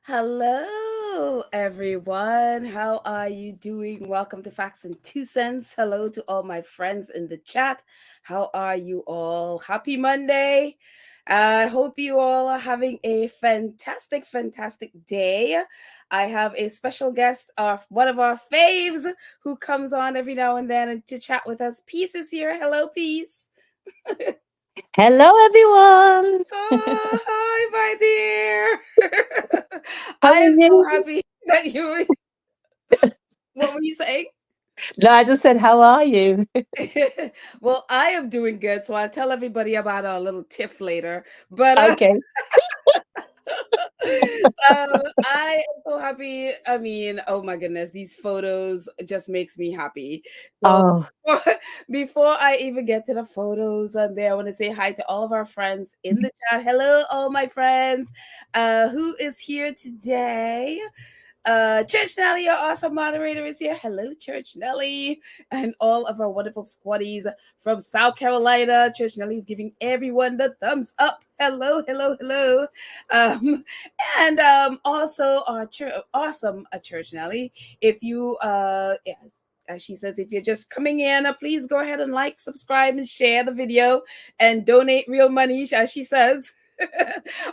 Hello, everyone. How are you doing? Welcome to Facts and Two Cents. Hello to all my friends in the chat. How are you all? Happy Monday. I hope you all are having a fantastic day. I have a special guest, one of our faves, who comes on every now and then to chat with us. Peace is here. Hello, Peace. Hello, everyone. Oh, hi, my dear. How I are am so you? happy that you. What were you saying? No, I just said, how are you? Well, I am doing good, so I'll tell everybody about our little tiff later. But Okay. I am so happy. I mean, oh my goodness, these photos just makes me happy. So Oh, before, before I even get to the photos on there, I want to say hi to all of our friends in the chat. Hello, all my friends. Who is here today? Church Nelly, our awesome moderator, is here. Hello, Church Nelly, and all of our wonderful squaddies from South Carolina. Church Nelly is giving everyone the thumbs up. Hello. And also our awesome Church Nelly. If you yes, as she says, if you're just coming in, please go ahead and like, subscribe, and share the video, and donate real money, as she says.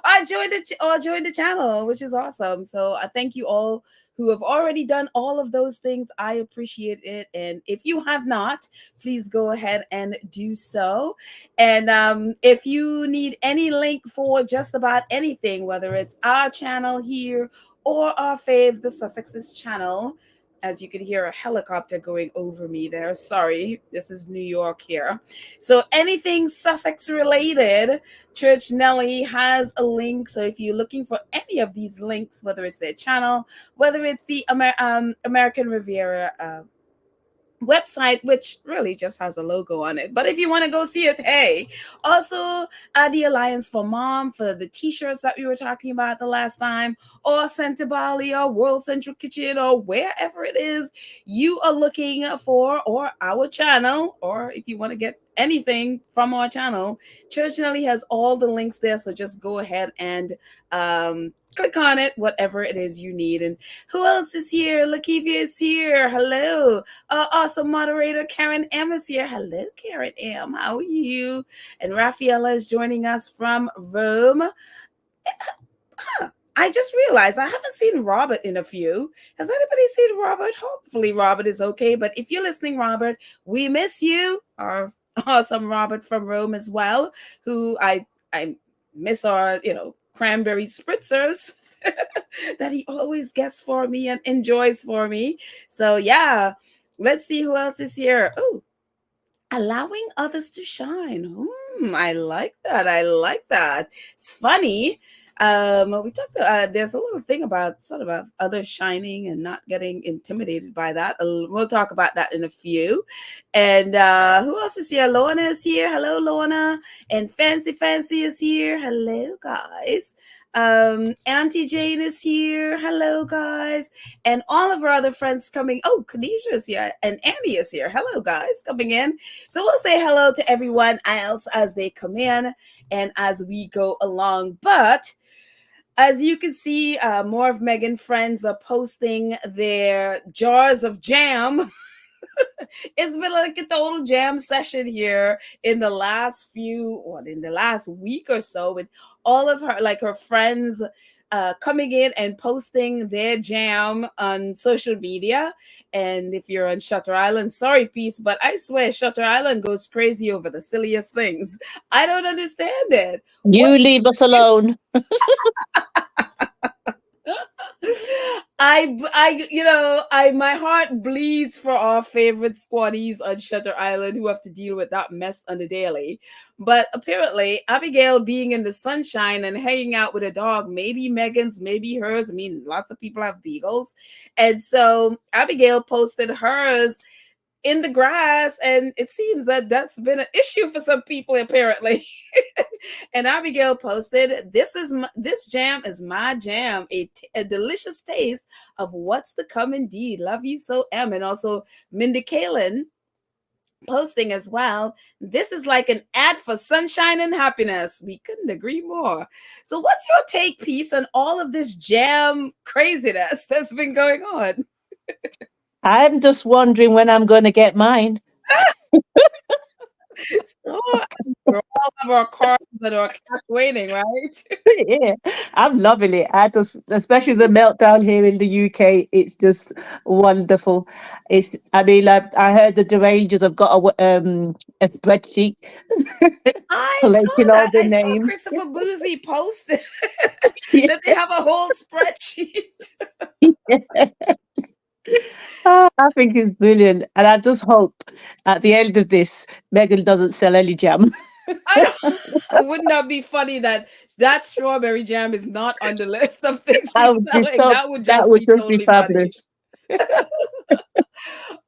I joined the channel, which is awesome. So I thank you all who have already done all of those things. I appreciate it. And if you have not, please go ahead and do so. And if you need any link for just about anything, whether it's our channel here or our faves, the Sussexes channel, as you can hear a helicopter going over me there. Sorry, this is New York here. So anything Sussex related, Church Nelly has a link. So if you're looking for any of these links, whether it's their channel, whether it's the American Riviera website, which really just has a logo on it. But if you want to go see it, hey. Also, the Alliance for Mom for the t-shirts that we were talking about the last time, or Santa Bali, or World Central Kitchen, or wherever it is you are looking for, or our channel, or if you want to get anything from our channel, Church Nelly has all the links there. So just go ahead and click on it, whatever it is you need. And who else is here? Lakivia is here. Hello. Awesome moderator Karen M is here. Hello, Karen M. How are you? And Rafaela is joining us from Rome. I just realized I haven't seen Robert in a few. Has anybody seen Robert? Hopefully, Robert is okay. But if you're listening, Robert, we miss you. Our awesome Robert from Rome as well, who I miss our cranberry spritzers that he always gets for me and enjoys for me. So yeah, let's see who else is here. Oh, allowing others to shine. I like that. I like that. It's funny. We talked. There's a little thing about sort of others shining and not getting intimidated by that. We'll talk about that in a few. And who else is here? Lorna is here. Hello, Lorna. And Fancy is here. Hello, guys. Auntie Jane is here. Hello, guys. And all of our other friends coming. Oh, Khadijah is here. And Andy is here. Hello, guys, coming in. So we'll say hello to everyone else as they come in and as we go along. But as you can see, more of Megan friends are posting their jars of jam. It's been like a total jam session here in the last in the last week or so, with all of her friends coming in and posting their jam on social media. And if you're on Shutter Island, sorry, Peace, but I swear Shutter Island goes crazy over the silliest things. I don't understand it. What You leave us alone. my heart bleeds for our favorite squaddies on Shutter Island who have to deal with that mess on the daily. But apparently, Abigail being in the sunshine and hanging out with a dog, maybe Megan's, maybe hers. I mean, lots of people have beagles. And so Abigail posted hers in the grass, and it seems that that's been an issue for some people apparently. And Abigail posted, this jam is my jam, a delicious taste of what's to come indeed. Love you so, M. And also Mindy Kaling posting as well. This is like an ad for sunshine and happiness. We couldn't agree more. So, what's your take piece on all of this jam craziness that's been going on? I'm just wondering when I'm going to get mine. So, we all have our cards that are kept waiting, right? Yeah, I'm loving it. I just, especially the meltdown here in the UK, it's just wonderful. I mean, like, I heard the Rangers have got a spreadsheet I saw collating all that. the I saw names. Christopher Boozy posted Yeah. that they have a whole spreadsheet. Oh, I think it's brilliant, and I just hope at the end of this, Megan doesn't sell any jam. I don't, wouldn't that be funny that that strawberry jam is not on the list of things I she's would be selling? so. That would That just would be just be totally funny. fabulous.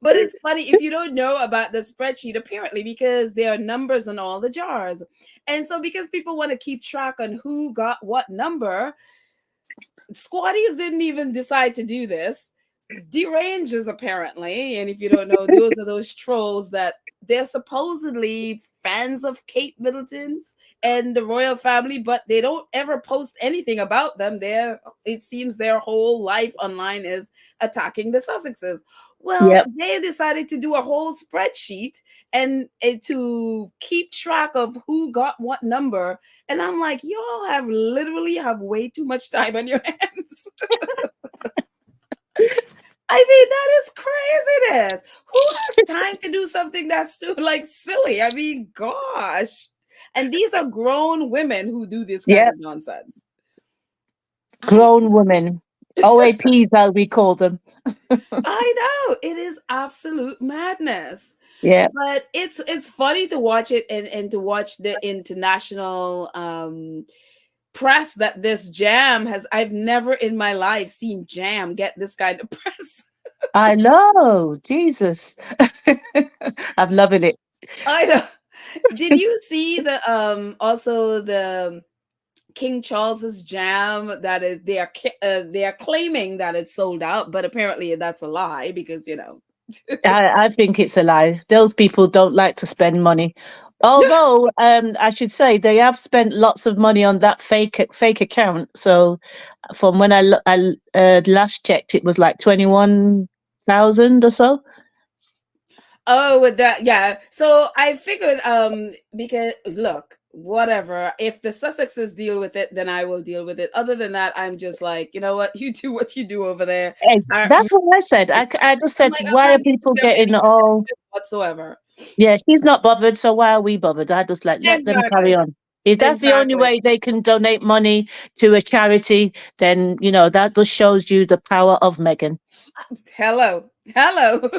But it's funny if you don't know about the spreadsheet, apparently, because there are numbers on all the jars. And so, because people want to keep track on who got what number, squatties didn't even decide to do this. Deranges, apparently. And if you don't know, those are those trolls that they're supposedly fans of Kate Middleton's and the royal family, but they don't ever post anything about them. It seems their whole life online is attacking the Sussexes. Well, Yep. they decided to do a whole spreadsheet and to keep track of who got what number. And I'm like, y'all have literally have way too much time on your hands. I mean, that is craziness. Who has time to do something that's too like silly? I mean, gosh. And these are grown women who do this kind Yep. of nonsense. I Grown women, OAPs, as we call them. I know it is absolute madness. Yeah, But it's funny to watch it and to watch the international press that this jam has. I've never in my life seen jam get this kind of press. I know. Jesus, I'm loving it. I know. Did you see the also the King Charles's jam that is they are claiming that it's sold out, but apparently that's a lie because I think it's a lie. Those people don't like to spend money. Although, I should say they have spent lots of money on that fake account. So, from when I last checked, it was like 21,000 or so. Oh, with that, yeah. So I figured, because look, whatever. If the Sussexes deal with it, then I will deal with it. Other than that, I'm just like, you know what, you do what you do over there. That's what I said. I just I'm said, like, I'm why are not giving people them getting any all? whatsoever. Yeah, she's not bothered, so why are we bothered? I just like let them carry Exactly. on. If that's the only Exactly. way they can donate money to a charity, then that just shows you the power of Meghan. Hello. Hello.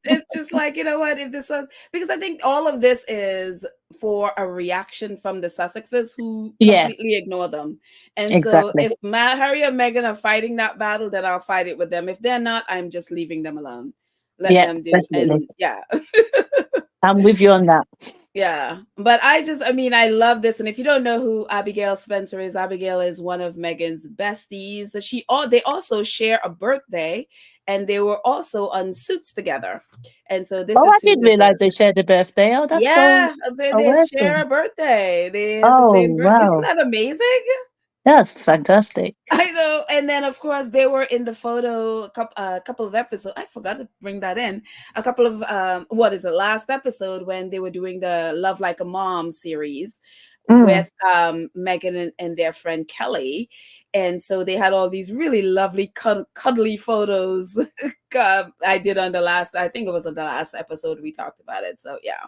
It's just like, you know what, if this because I think all of this is for a reaction from the Sussexes who Yeah, completely ignore them. And so exactly. if Harry and Meghan are fighting that battle, then I'll fight it with them. If they're not, I'm just leaving them alone. Let Yeah, them do. definitely. And yeah. I'm with you on that. Yeah, but I mean, I love this. And if you don't know who Abigail Spencer is, Abigail is one of Meghan's besties. They also share a birthday, and they were also on Suits together. And so this Oh, I is who didn't this realize is. they shared a birthday. Oh, that's so Yeah, they share awesome. a birthday. They have the Oh, same birth. Isn't wow. that amazing? That's fantastic. I know. And then, of course, they were in the photo a couple of episodes. I forgot to bring that in. A couple of, what is it, last episode when they were doing the Love Like a Mom series Mm, with Meghan and their friend Kelly. And so they had all these really lovely, cuddly photos. I did on I think it was on the last episode we talked about it. So, yeah.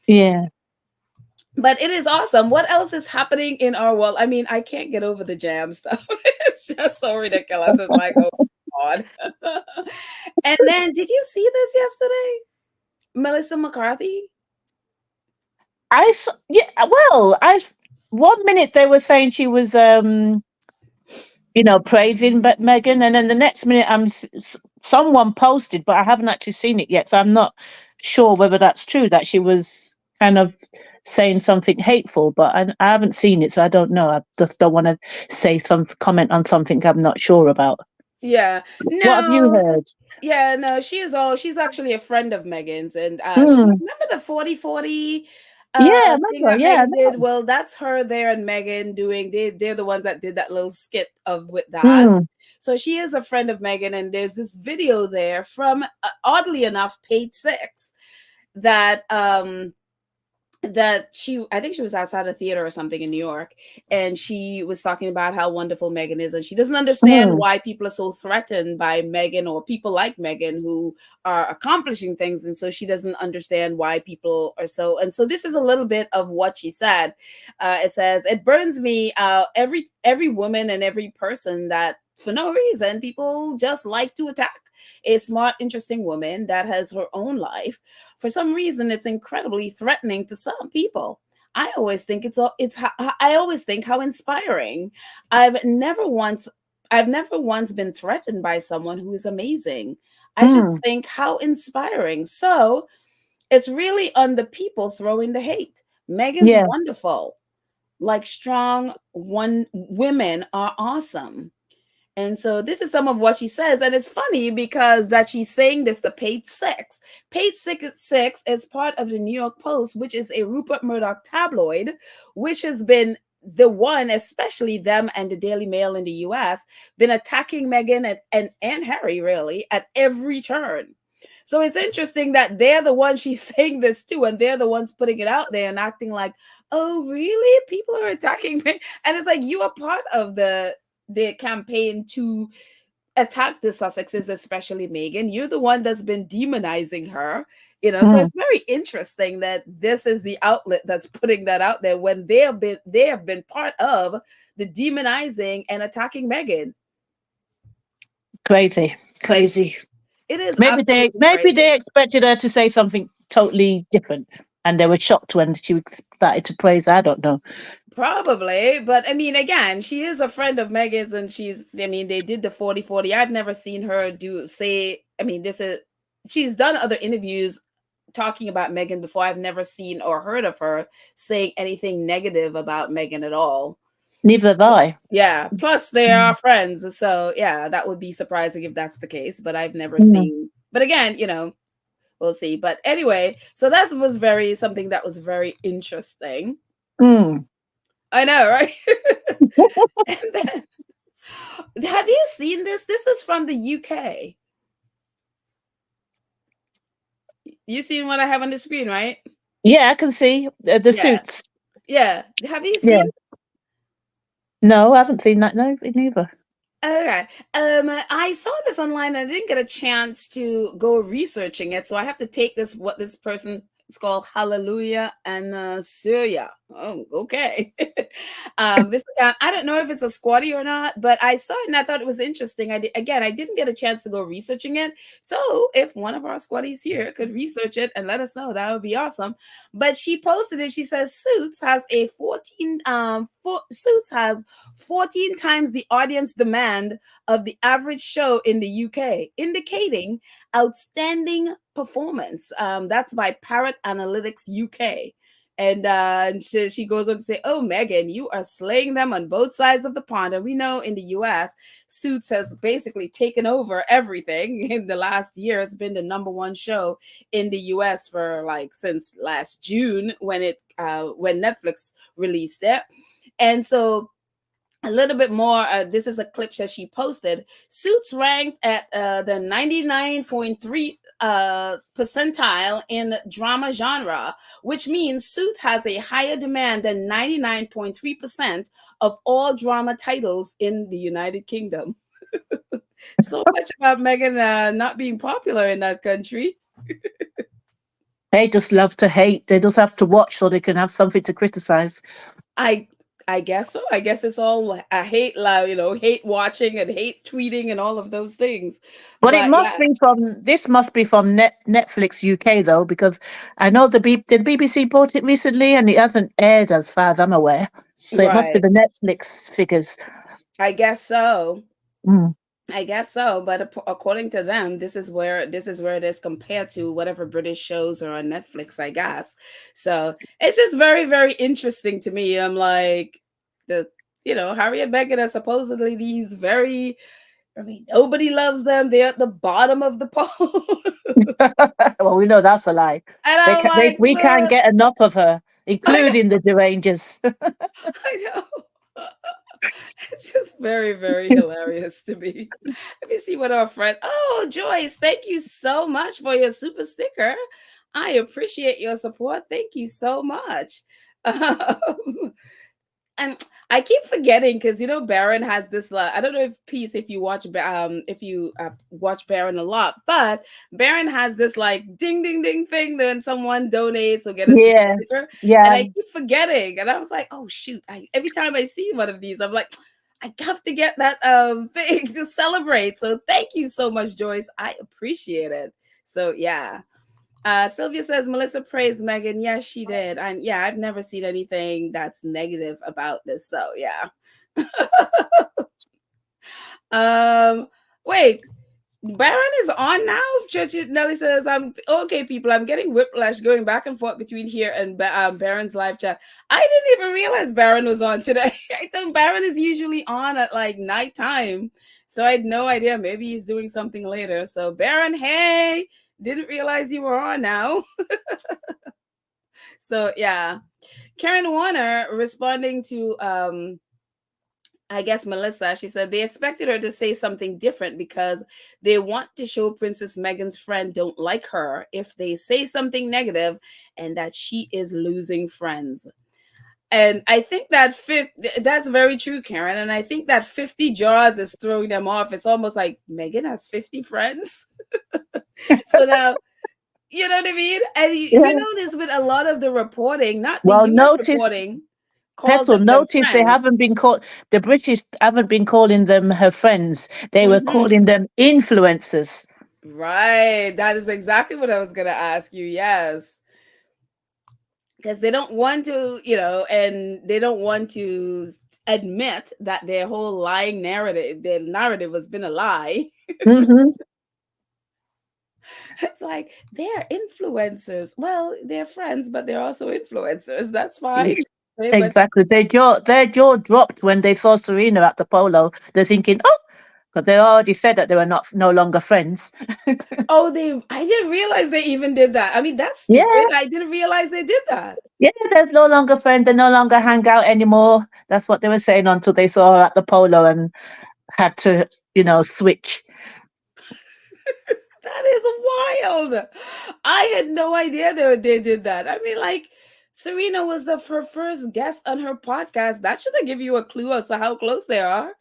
yeah. But it is awesome. What else is happening in our world? I mean, I can't get over the jam stuff. It's just so ridiculous. It's like, oh God. And then did you see this yesterday? Melissa McCarthy? Yeah, well, 1 minute they were saying she was praising Megan, and then the next minute someone posted, but I haven't actually seen it yet, so I'm not sure whether that's true that she was kind of saying something hateful, but I haven't seen it, so I don't know. I just don't want to say some comment on something I'm not sure about. Yeah. What have you No. heard? Yeah, no, she's actually a friend of Megan's, and she Mm. remember the 40/40 Yeah, I thing remember. that Yeah, I Megan did. know. Well, that's her there and Megan doing, they're the ones that did that little skit of with that. Mm. So she is a friend of Megan, and there's this video there from oddly enough Page Six that I think she was outside a theater or something in New York, and she was talking about how wonderful Megan is, and she doesn't understand Mm. why people are so threatened by Megan or people like Megan who are accomplishing things, and so she doesn't understand why people are so. And so this is a little bit of what she said. It says it burns me every woman and every person that for no reason people just like to attack a smart, interesting woman that has her own life. For some reason, it's incredibly threatening to some people. I always think I always think how inspiring. I've never once I've never once been threatened by someone who is amazing. I just Mm. think how inspiring. So it's really on the people throwing the hate. Megan's Yeah. wonderful. Like strong one women are awesome. And so this is some of what she says. And it's funny because that she's saying this to Page Six. Page Six is part of the New York Post, which is a Rupert Murdoch tabloid, which has been the one, especially them and the Daily Mail in the US, been attacking Meghan and Harry really at every turn. So it's interesting that they're the ones she's saying this to, and they're the ones putting it out there and acting like, oh, really? People are attacking me. And it's like you are part of the campaign to attack the Sussexes, especially Meghan. You're the one that's been demonizing her. So Mm. it's very interesting that this is the outlet that's putting that out there when they have been part of the demonizing and attacking Meghan. Crazy. Crazy. It is Maybe they absolutely maybe crazy. they expected her to say something totally different, and they were shocked when she started to praise. I don't know. Probably, but I mean, again, she is a friend of Megan's, and I mean, they did the 40/40. I've never seen her I mean, she's done other interviews talking about Megan before. I've never seen or heard of her saying anything negative about Megan at all. Neither have I. Yeah, plus they are Mm. friends. So, yeah, that would be surprising if that's the case, but I've never Mm. seen. But again, we'll see. But anyway, so that was something that was very interesting. Mm. I know, right? And then have you seen this? This is from the UK. You seen what I have on the screen, right? Yeah, I can see the Yeah. suits. Yeah. Have you Yeah. seen? No, I haven't seen that. No, neither. Okay. I saw this online and I didn't get a chance to go researching it, so I have to take this what this person is called Hallelujah and Syria. Oh, okay. This account, I don't know if it's a squatty or not, but I saw it and I thought it was interesting. I didn't get a chance to go researching it. So if one of our squatties here could research it and let us know, that would be awesome. But she posted it. She says Suits has 14 times the audience demand of the average show in the UK, indicating outstanding performance. That's by Parrot Analytics UK. And she goes on to say, "Oh, Megan, you are slaying them on both sides of the pond." And we know in the U.S., Suits has basically taken over everything in the last year. It's been the number one show in the U.S. for like since last June when Netflix released it. And so a little bit more. This is a clip that she posted. Suits ranked at the 99.3 percentile in drama genre, which means Suits has a higher demand than 99.3% of all drama titles in the United Kingdom. So much about Megan not being popular in that country. They just love to hate. They just have to watch so they can have something to criticize. I I guess so. I guess it's all I hate, hate watching and hate tweeting and all of those things. But it But must yeah, be from this must be from Netflix UK though, because I know the BBC bought it recently and it hasn't aired as far as I'm aware. So it must be right. the Netflix figures. I guess so. Mm. I guess so, but according to them, this is where it is compared to whatever British shows are on Netflix, I guess. So it's just very, very interesting to me. I'm like the Harry and Meghan are supposedly these very I mean, nobody loves them. They're at the bottom of the poll. Well, we know that's a lie. And I'm like, We can't look, get enough of her, I know, including the derangers. I know. It's just very, very hilarious to me. Let me see what our friend. Oh, Joyce, thank you so much for your super sticker. I appreciate your support. Thank you so much. And I keep forgetting because Baron has this. I don't know if you watch watch Baron a lot, but Baron has this like ding ding ding thing when someone donates or get a super Yeah, sticker, and yeah. I keep forgetting. And I was like, oh shoot! Every time I see one of these, I'm like, I have to get that thing to celebrate. So thank you so much, Joyce. I appreciate it. So yeah. Sylvia says Melissa praised Meghan. Yes, she did. And yeah, I've never seen anything that's negative about this. So yeah. um, wait, Baron is on now. Church Nelly says, "I'm okay, people. I'm getting whiplash going back and forth between here and Baron's live chat. I didn't even realize Baron was on today. I thought Baron is usually on at like nighttime, so I had no idea. Maybe he's doing something later. So Baron, hey, didn't realize you were on now. So yeah, Karen Warner responding to I guess Melissa, she said they expected her to say something different because they want to show Princess Meghan's friend don't like her if they say something negative and that she is losing friends. And I think that's very true, Karen. And I think that 50 jars is throwing them off. It's almost like Meghan has 50 friends. So now, you know what I mean? And you Yeah. notice with a lot of the reporting, not the Well, US notice, reporting, calls Petal, them notice they friends. haven't been called, the British haven't been calling them her friends. They were Hmm. calling them influencers. Right. That is exactly what I was going to ask you. Yes. Because they don't want to, and they don't want to admit that their whole lying narrative, their narrative has been a lie. Hmm. It's like they're influencers. Well, they're friends, but they're also influencers. That's fine. But Exactly. Their jaw dropped when they saw Serena at the polo. They're thinking, oh, because they already said that they were not no longer friends. oh, I didn't realize they even did that. I mean, that's Yeah, stupid. I didn't realize they did that. yeah, they're no longer friends. They no longer hang out anymore. That's what they were saying until they saw her at the polo and had to, switch. That is wild. I had no idea they did that. I mean, like, Serena was her first guest on her podcast. That should have give you a clue as to how close they are.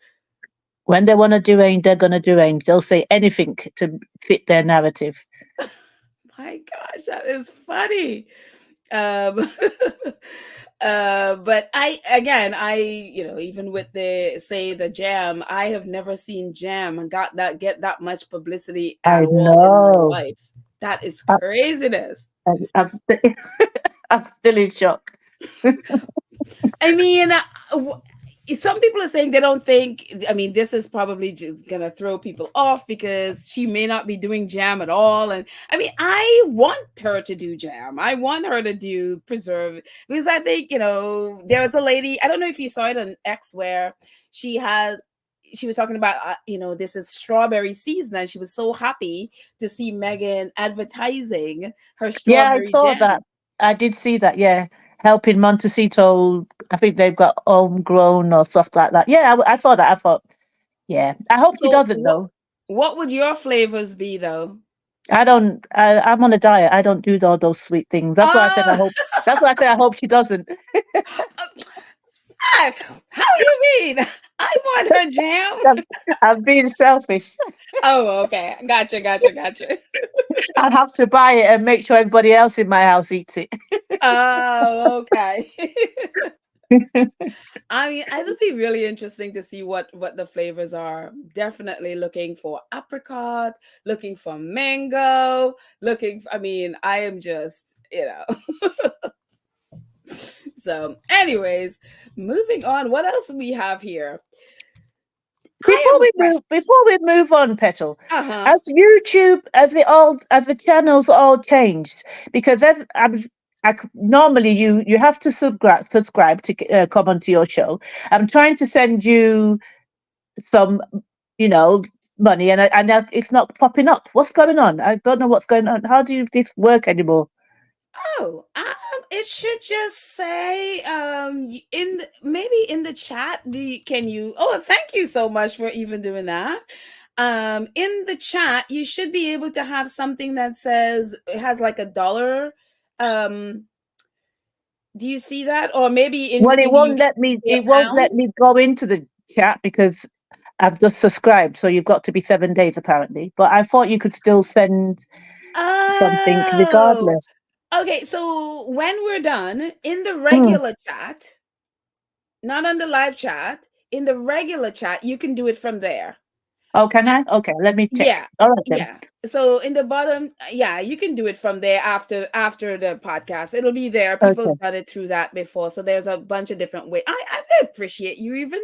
When they want to do range, they're going to do range. They'll say anything to fit their narrative. My gosh, that is funny. Um, but even with the jam, I have never seen jam and get that much publicity at I all in my know. life. That is I'm, craziness. I'm, I'm still in shock. I mean, some people are saying they don't think. I mean, this is probably just gonna throw people off because she may not be doing jam at all. And I mean, I want her to do jam. I want her to do preserve because I think there was a lady. I don't know if you saw it on X where she has. She was talking about, this is strawberry season, and she was so happy to see Meghan advertising her Yeah, I strawberry saw that. jam. I did see that. Yeah, helping Montecito. I think they've got homegrown or stuff like that. Yeah, I saw that. I thought, yeah. I hope she So, doesn't though. what would your flavors be, though? I don't. I'm on a diet. I don't do all those sweet things. That's why I said I Oh, hope. That's why I said I hope she doesn't. how you mean? I want her jam. I'm, I'm being selfish. Oh, okay. Gotcha. I have to buy it and make sure everybody else in my house eats it. Oh, okay. I mean, it'll be really interesting to see what the flavors are. Definitely looking for apricot, looking for mango, I mean, I am just, So, anyways, moving on. What else we have here? I have a question. Before we move on, Petal, Uh-huh. as YouTube, as the channels all changed, because normally you have to subscribe to come onto your show. I'm trying to send you some, you know, money, and it's not popping up. What's going on? I don't know what's going on. How do you this work anymore? Oh, it should just say maybe in the chat. Can you? Oh, thank you so much for even doing that. In the chat, you should be able to have something that says it has like a dollar. Um, do you see that? Or maybe Well, in the UK, It a won't pound. let me go into the chat because I've just subscribed. So you've got to be 7 days apparently. But I thought you could still send something Oh, regardless. okay. So when we're done in the Mm. regular chat, not on the live chat, in the regular chat, you can do it from there. Oh, can I? Okay, let me check. Yeah. All right then. Yeah. So in the bottom, yeah, you can do it from there after the podcast. It'll be there. People Okay. have done it through that before. So there's a bunch of different ways. I appreciate you even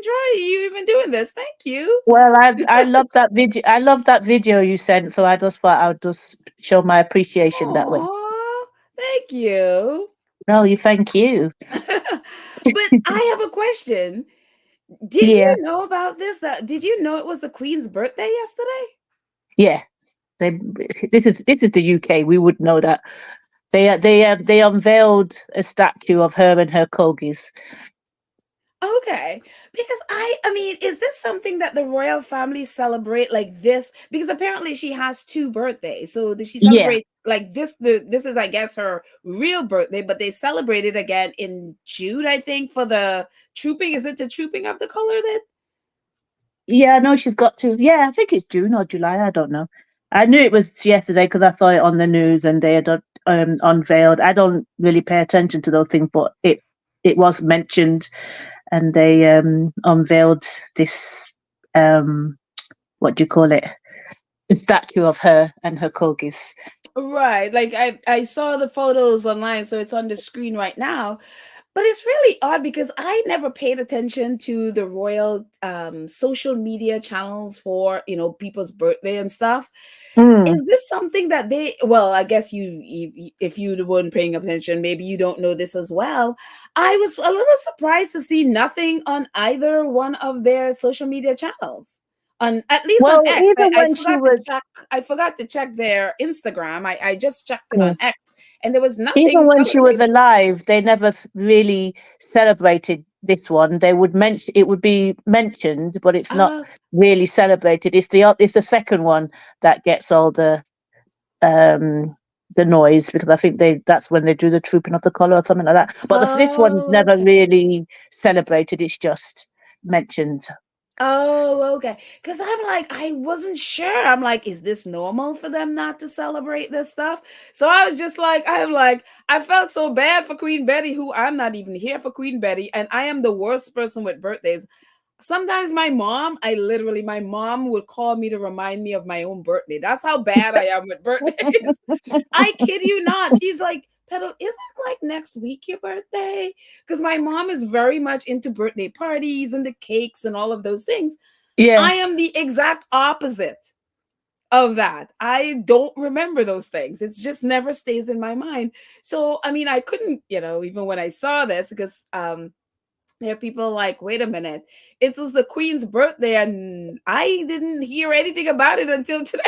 doing this. Thank you. Well, I love that video. I love that video you sent. So I just thought I would just show my appreciation that way. Oh, thank you. No, you thank you. But I have a question. Did Yeah, you know about this? Did you know it was the Queen's birthday yesterday? yeah. They, this is the UK. We would know that. They unveiled a statue of her and her corgis. Okay. Because I mean, is this something that the royal family celebrate like this? Because apparently she has two birthdays. So she Yeah, celebrates like this is I guess her real birthday, but they celebrate it again in June, I think, for the trooping. Is it the trooping of the color that yeah. I know she's got to. Yeah, I think it's June or July. I don't know. I knew it was yesterday because I saw it on the news and they had unveiled. I don't really pay attention to those things, but it was mentioned and they unveiled this what do you call it? The statue of her and her corgis. right? Like I saw the photos online, so it's on the screen right now. But it's really odd because I never paid attention to the royal social media channels for, people's birthday and stuff. Mm. Is this something that well, I guess if you weren't paying attention, maybe you don't know this as well. I was a little surprised to see nothing on either one of their social media channels. On at least on Well, X. even when she was I forgot to check their Instagram. I just checked it on X and there was nothing even when she was celebrating. alive, they never really celebrated this one. They would mention it would be mentioned, but it's not Uh, really celebrated. It's the second one that gets all um the noise because I think that's when they do the trooping of the colour or something like that. But this one's oh, never okay. really celebrated. It's just mentioned. Oh, okay. Because I'm like, I wasn't sure. I'm like, is this normal for them not to celebrate this stuff? So I was just like, I felt so bad for Queen Betty, who I'm not even here for Queen Betty, and I am the worst person with birthdays. Sometimes my mom would call me to remind me of my own birthday. That's how bad I am with birthdays. I kid you not. She's like, Petal, isn't like next week your birthday? Because my mom is very much into birthday parties and the cakes and all of those things. Yeah. I am the exact opposite of that. I don't remember those things. It's just never stays in my mind. So, I mean, I couldn't, even when I saw this, because there are people like, wait a minute, it was the Queen's birthday, and I didn't hear anything about it until today.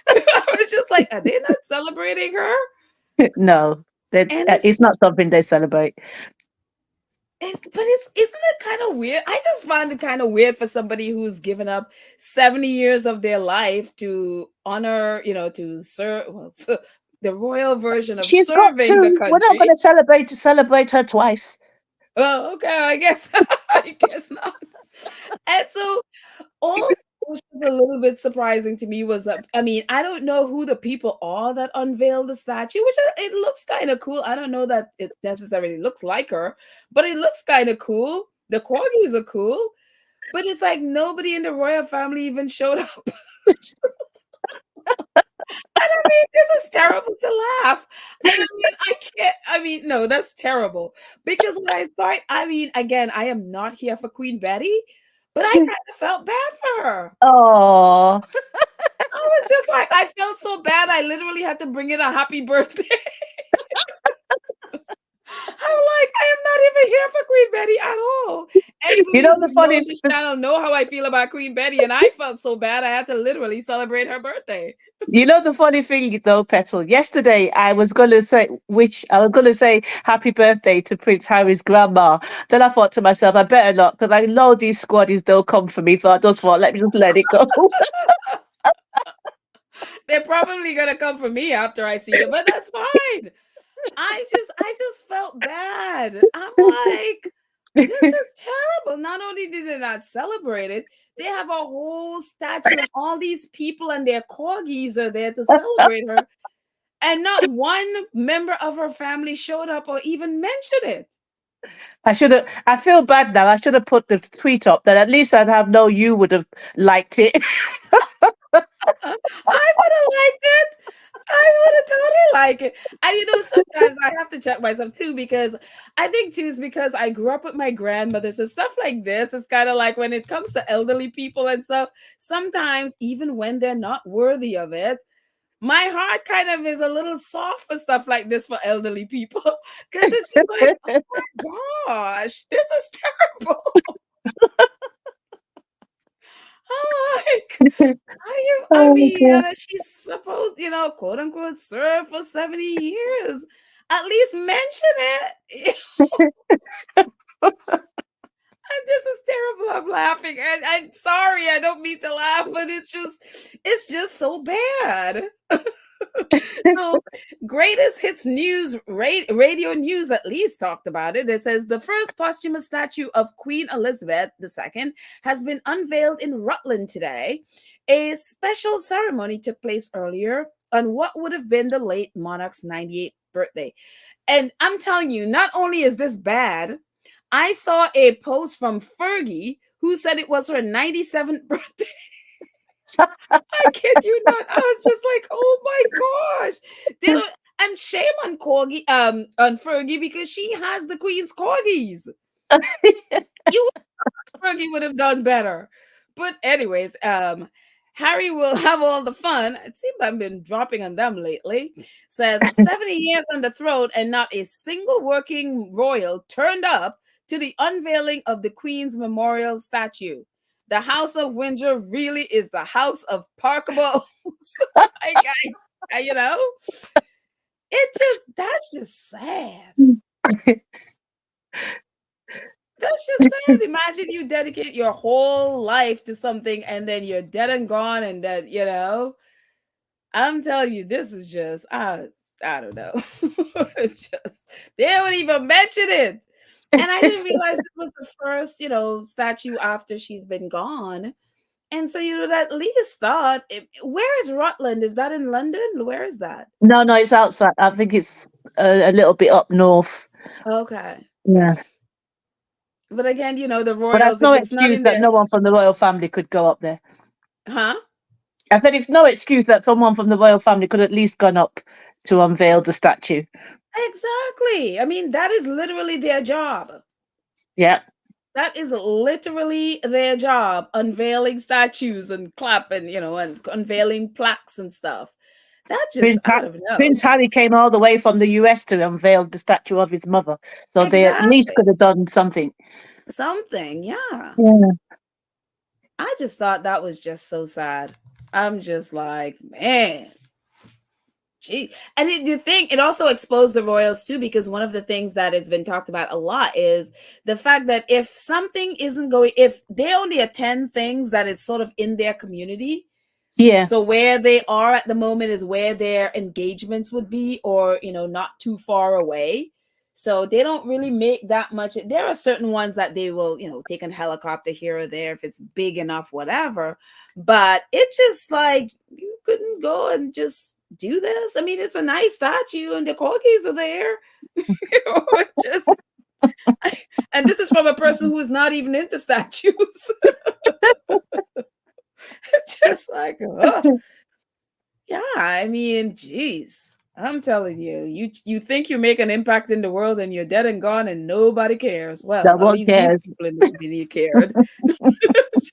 I was just like, are they not celebrating her? No, And it's it's not something they celebrate. but isn't it kind of weird? I just find it kind of weird for somebody who's given up 70 years of their life to honor, to serve, well, the royal version of She's got serving the to. We're not country. going to celebrate her twice. Oh, okay, I guess I guess not. And so all which was a little bit surprising to me was that I mean, I don't know who the people are that unveiled the statue, which it looks kind of cool. I don't know that it necessarily looks like her, but it looks kind of cool. The corgis are cool, but it's like nobody in the royal family even showed up. And I mean, this is terrible to laugh. And I mean, I can't. I mean, no, that's terrible. Because when I saw it, I mean, again, I am not here for Queen Betty, but I kind of felt bad for her. Oh, I was just like, I felt so bad. I literally had to bring in a happy birthday. I'm like, I am not even here for Queen Betty at all. You Anybody know the who's funny known this channel know how I feel about Queen Betty, and I felt so bad I had to literally celebrate her birthday. You know the funny thing though, Petal. Yesterday I was gonna say happy birthday to Prince Harry's grandma. Then I thought to myself, I better not, because I know these squaddies they'll come for me. So I just thought, let me just let it go. They're probably gonna come for me after I see it, but that's fine. I just felt bad. I'm like, this is terrible. Not only did they not celebrate it, they have a whole statue, and all these people and their corgis are there to celebrate her. And not one member of her family showed up or even mentioned it. I should have. I feel bad now. I should have put the tweet up. That at least I'd have know you would have liked it. I would have liked it. I would have totally liked it. And sometimes I have to check myself too, because I think too is because I grew up with my grandmother. So stuff like this is kind of like when it comes to elderly people and stuff, sometimes even when they're not worthy of it, my heart kind of is a little soft for stuff like this for elderly people. Because it's just like, oh my gosh, this is terrible. I'm like, I Oh mean, dear. she's supposed, quote unquote, serve for 70 years. At least mention it. And this is terrible. I'm laughing. And I'm sorry, I don't mean to laugh, but it's just so bad. So, greatest hits news, radio news at least talked about it. It says the first posthumous statue of Queen Elizabeth II has been unveiled in Rutland today. A special ceremony took place earlier on what would have been the late monarch's 98th birthday. And I'm telling you, not only is this bad, I saw a post from Fergie who said it was her 97th birthday. I kid you not. I was just like, oh my gosh. They don't, and shame on on Fergie, because she has the Queen's corgis. You Fergie would have done better. But anyways, Harry will have all the fun. It seems I've been dropping on them lately. Says 70 years on the throne and not a single working royal turned up to the unveiling of the Queen's memorial statue. The House of Windsor really is the house of parkable. You know, that's just sad. That's just sad. Imagine you dedicate your whole life to something and then you're dead and gone, and I'm telling you, this is just I don't know. It's just they don't even mention it. And I didn't realize it was the first, statue after she's been gone. And so you'd at least thought, where is Rutland? Is that in London? Where is that? No, no, it's outside. I think it's a little bit up north. Okay. Yeah. But again, the But that's royals, no if it's not excuse in that there, no one from the royal family could go up there. huh? I said it's no excuse that someone from the royal family could at least gone up to unveil the statue. Exactly. I mean, that is literally their job. Yeah. That is literally their job, unveiling statues and clapping, and unveiling plaques and stuff. That just, Prince, I don't know. Prince Harry came all the way from the US to unveil the statue of his mother. So they at least Exactly. could have done something. Something, yeah. Yeah. I just thought that was just so sad. I'm just like, man, gee. And the thing, it also exposed the royals too, because one of the things that has been talked about a lot is the fact that if something isn't going, if they only attend things that is sort of in their community, Yeah. so where they are at the moment is where their engagements would be, or not too far away. So they don't really make that much. There are certain ones that they will, take a helicopter here or there if it's big enough, whatever. But it's just like you couldn't go and just do this. I mean, it's a nice statue and the corgis are there. Just and this is from a person who is not even into statues. Just like, oh. Yeah, I mean, geez, I'm telling you, you think you make an impact in the world and you're dead and gone and nobody cares. Well, No at one least these cares. people in the community cared.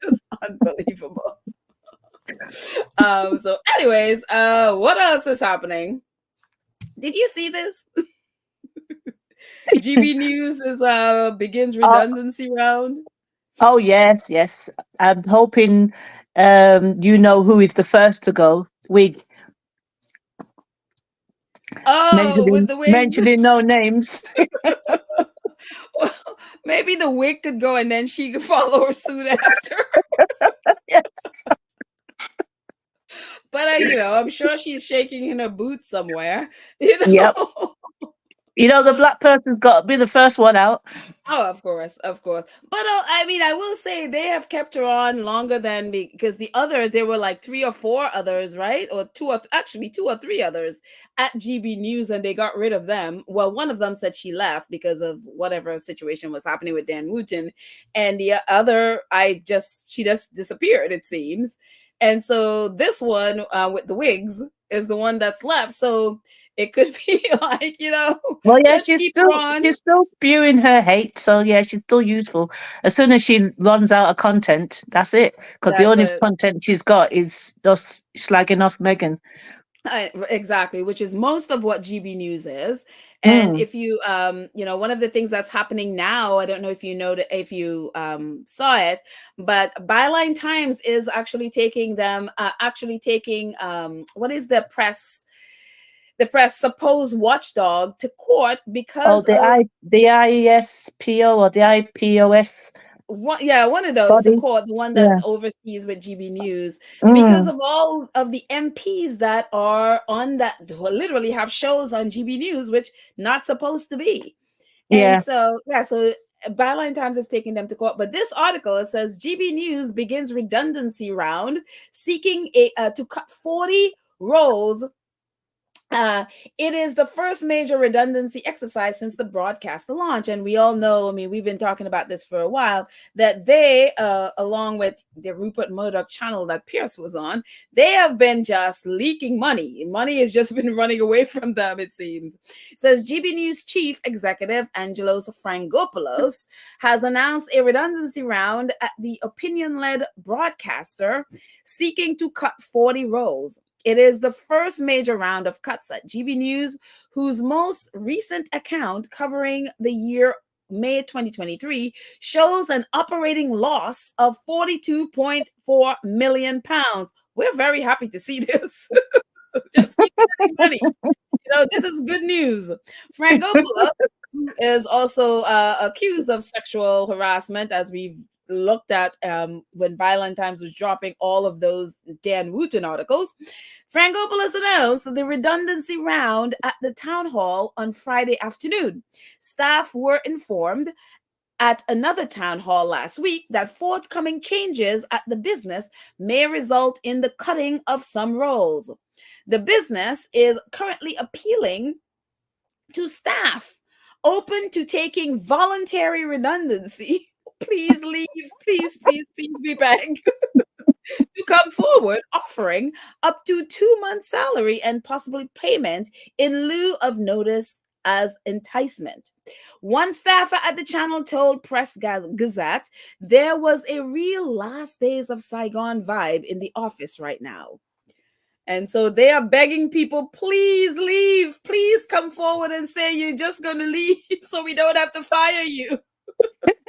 Just unbelievable. So anyways, what else is happening? Did you see this? GB News is begins Oh, redundancy round. oh yes, yes. I'm hoping you know who is the first to go. Wig, Oh, with mentioning the wigs. mentioning no names. Well, maybe the wig could go and then she could follow her suit after. But I'm sure she's shaking in her boots somewhere. You Yep. know. You know the black person's got to be the first one out. Oh, of course, of course. But I mean, I will say they have kept her on longer than me because the others, there were like three or four others, right? Or actually two or three others at GB News, and they got rid of them. Well, one of them said she left because of whatever situation was happening with Dan Wooten, and the other, she just disappeared. It seems, and so this one with the wigs is the one that's left. So it could be like, Well, yeah, let's she's keep her still on. she's still spewing her hate. So yeah, she's still useful. As soon as she runs out of content, that's it. Because the That's only it. content she's got is just slagging off Meghan. Exactly, which is most of what GB News is. And Mm. if you one of the things that's happening now, I don't know if you know that, if you saw it, but Byline Times is actually taking what is the press supposed watchdog to court Oh, because of the ISPO or the IPOS one of those to body. court, the one that Yeah. oversees with GB News, because Mm. of all of the MPs that are on that, who literally have shows on GB News, which not supposed to be. And Yeah. so, yeah, so Byline Times is taking them to court. But this article, it says GB News begins redundancy round, seeking to cut 40 roles. uh, it is the first major redundancy exercise since the broadcast launch. And we all know, I mean, we've been talking about this for a while, that they, along with the Rupert Murdoch channel that Pierce was on, they have been just leaking money. Money has just been running away from them, it seems. It says GB News chief executive Angelos Frangopoulos has announced a redundancy round at the opinion-led broadcaster, seeking to cut 40 roles. It is the first major round of cuts at GB News, whose most recent account, covering the year May 2023, shows an operating loss of £42.4 million. We're very happy to see this. Just keep spending money. This is good news. Frangopoulos, who is also accused of sexual harassment, as we've looked at when Byline Times was dropping all of those Dan Wooten articles. Frangopoulos announced the redundancy round at the town hall on Friday afternoon. Staff were informed at another town hall last week that forthcoming changes at the business may result in the cutting of some roles. The business is currently appealing to staff open to taking voluntary redundancy. Please leave, please, please, please be back. To come forward offering up to 2 months' salary and possibly payment in lieu of notice as enticement. One staffer at the channel told Press Gazette there was a real last days of Saigon vibe in the office right now. And so they are begging people, please leave, please come forward and say you're just going to leave so we don't have to fire you.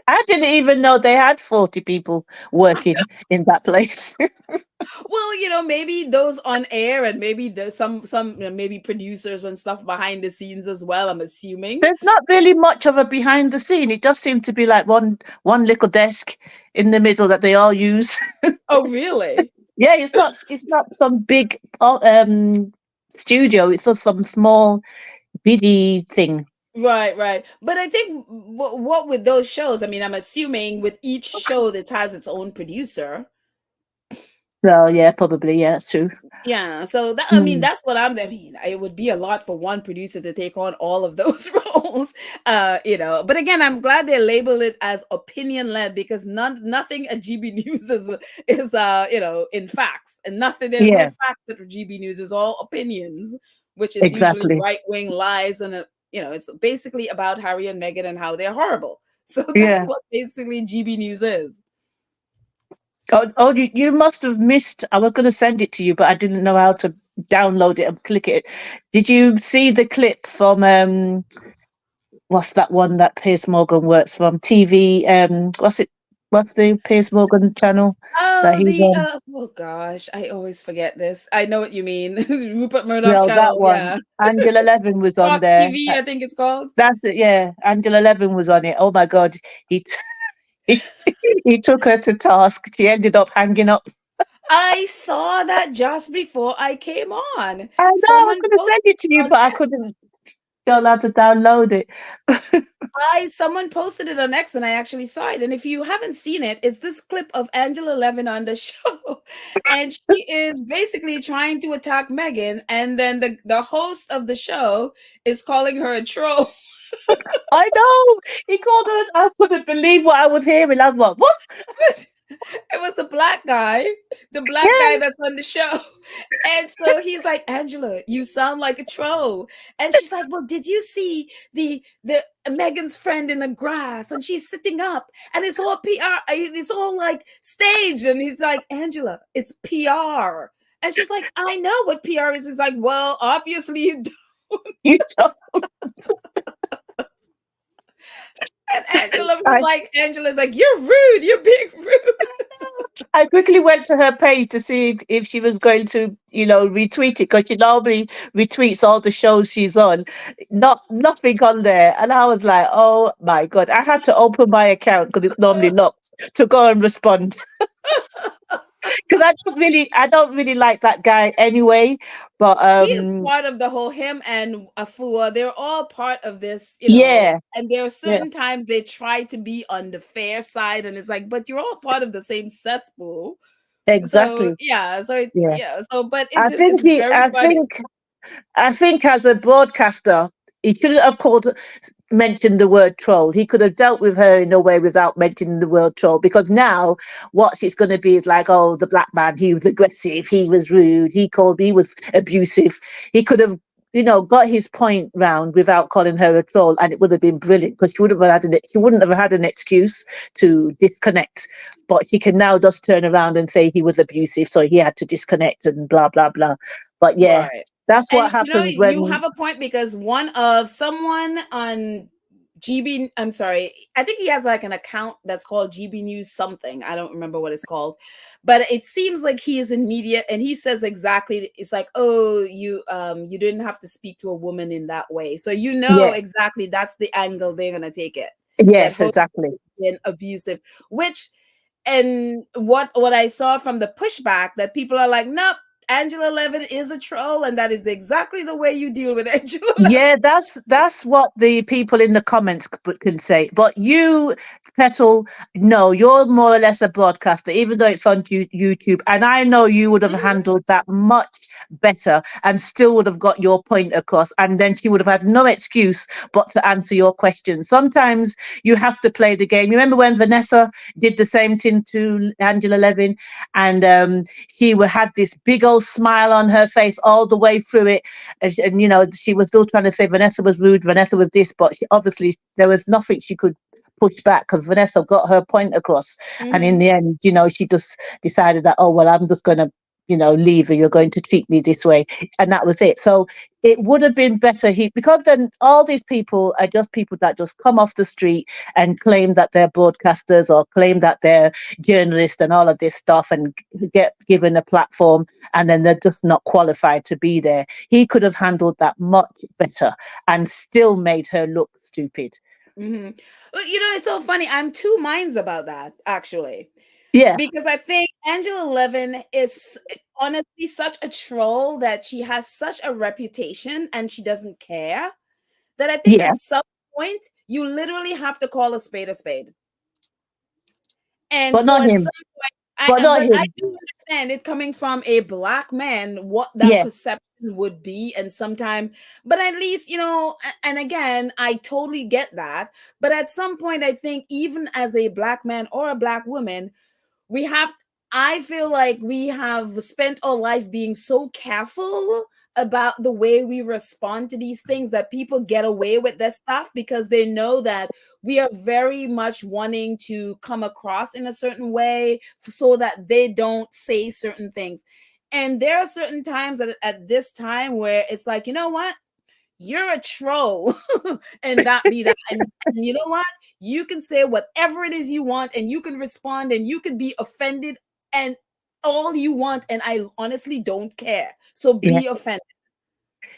I didn't even know they had 40 people working in that place. Well, maybe those on air, and maybe there's some maybe producers and stuff behind the scenes as well, I'm assuming. There's not really much of a behind the scene. It does seem to be like one little desk in the middle that they all use. Oh, really? Yeah, it's not some big studio. It's just some small biddy thing. Right, right. But I think what with those shows, I mean, I'm assuming with each show that has its own producer. So yeah, probably, yeah, that's true. Yeah, so that, I mean, Mm. that's what I mean, it would be a lot for one producer to take on all of those roles. But again, I'm glad they label it as opinion led, because nothing at GB News is in facts, and nothing, there's no Yeah, facts at GB News, is all opinions, which is usually exactly. right-wing lies, and it's basically about Harry and Meghan and how they're horrible. So that's Yeah. what basically GB News is. Oh, you must have missed. I was going to send it to you, but I didn't know how to download it and click it. Did you see the clip from what's that one that Piers Morgan works from? TV. What's it? What's the Piers Morgan channel that Oh, he's the on? oh gosh, I always forget this. I know what you mean. Rupert Murdoch Well, that channel, one. yeah. Angela Levin was on Talk there. TV, I think it's called. That's it. Yeah, Angela Levin was on it. Oh my God, he he, he took her to task. She ended up hanging up. I saw that just before I came on. I know. I Someone could have sent posted it to you, on but I couldn't. Still had to download it. someone posted it on X and I actually saw it. And if you haven't seen it, it's this clip of Angela Levin on the show. And she is basically trying to attack Meghan. And then the host of the show is calling her a troll. I know. He called her. I couldn't believe what I was hearing. I was like, what? It was the black guy Yeah. that's on the show. And so he's like, Angela, you sound like a troll. And she's like, well, did you see the Megan's friend in the grass and she's sitting up and it's all PR, it's all like staged. And he's like, Angela, it's PR. And she's like, I know what PR is. He's like, well, obviously you don't. You don't. And I, Angela's like, you're rude. You're being rude. I quickly went to her page to see if she was going to, retweet it because she normally retweets all the shows she's on. Nothing on there, and I was like, "Oh my God!" I had to open my account because it's normally locked to go and respond because I don't really like that guy anyway. But He is part of the whole him and Afua. They're all part of this, yeah, and there are yeah, certain times they try to be on the fair side, and it's like, but you're all part of the same cesspool. So exactly. yeah, Yeah, but I think it's he, very funny. I think as a broadcaster, he shouldn't have mentioned the word troll. He could have dealt with her in a way without mentioning the word troll. Because now, what she's going to be is like, oh, the black man, he was aggressive, he was rude, he was abusive. He could have, got his point round without calling her a troll, and it would have been brilliant because she wouldn't have had an excuse to disconnect. But she can now just turn around and say he was abusive, so he had to disconnect and blah blah blah. But yeah, Right. that's what And happens you when, have a point because someone on GB, I'm sorry, I think he has like an account that's called GB News something. I don't remember what it's called. But it seems like he is in media and he says exactly it's like, "Oh, you didn't have to speak to a woman in that way." So yeah, exactly that's the angle they're going to take it. That yes, host exactly. been abusive, which and what I saw from the pushback that people are like, nope, Angela Levin is a troll, and that is exactly the way you deal with Angela Levin. Yeah, that's what the people in the comments can say. But you, Petal, no, you're more or less a broadcaster, even though it's on YouTube. And I know you would have Mhm. handled that much better and still would have got your point across. And then she would have had no excuse but to answer your question. Sometimes you have to play the game. You remember when Vanessa did the same thing to Angela Levin, and had this big old smile on her face all the way through it, and she was still trying to say Vanessa was rude, Vanessa was this, but obviously there was nothing she could push back because Vanessa got her point across. And in Mhm. the end, she just decided that, oh well, I'm just going to leave, or you're going to treat me this way, and that was it. So it would have been better because then all these people are just people that just come off the street and claim that they're broadcasters or claim that they're journalists and all of this stuff and get given a platform, and then they're just not qualified to be there. He could have handled that much better and still made her look stupid. Mhm. Well, it's so funny. I'm two minds about that actually, Yeah, because I think Angela Levin is honestly such a troll that she has such a reputation and she doesn't care that I think yeah, at some point you literally have to call a spade a spade. And but so not at some him. point, But not but I him. do understand it coming from a black man, what that Yeah, perception would be. And sometimes, but at least, and again, I totally get that. But at some point, I think even as a black man or a black woman, we have I feel like we have spent our life being so careful about the way we respond to these things that people get away with this stuff because they know that we are very much wanting to come across in a certain way so that they don't say certain things. And there are certain times that at this time where it's like, you know what? you're a troll and that be that. And you know what? You can say whatever it is you want and you can respond and you can be offended and all you want. And I honestly don't care. So Yeah. be offended.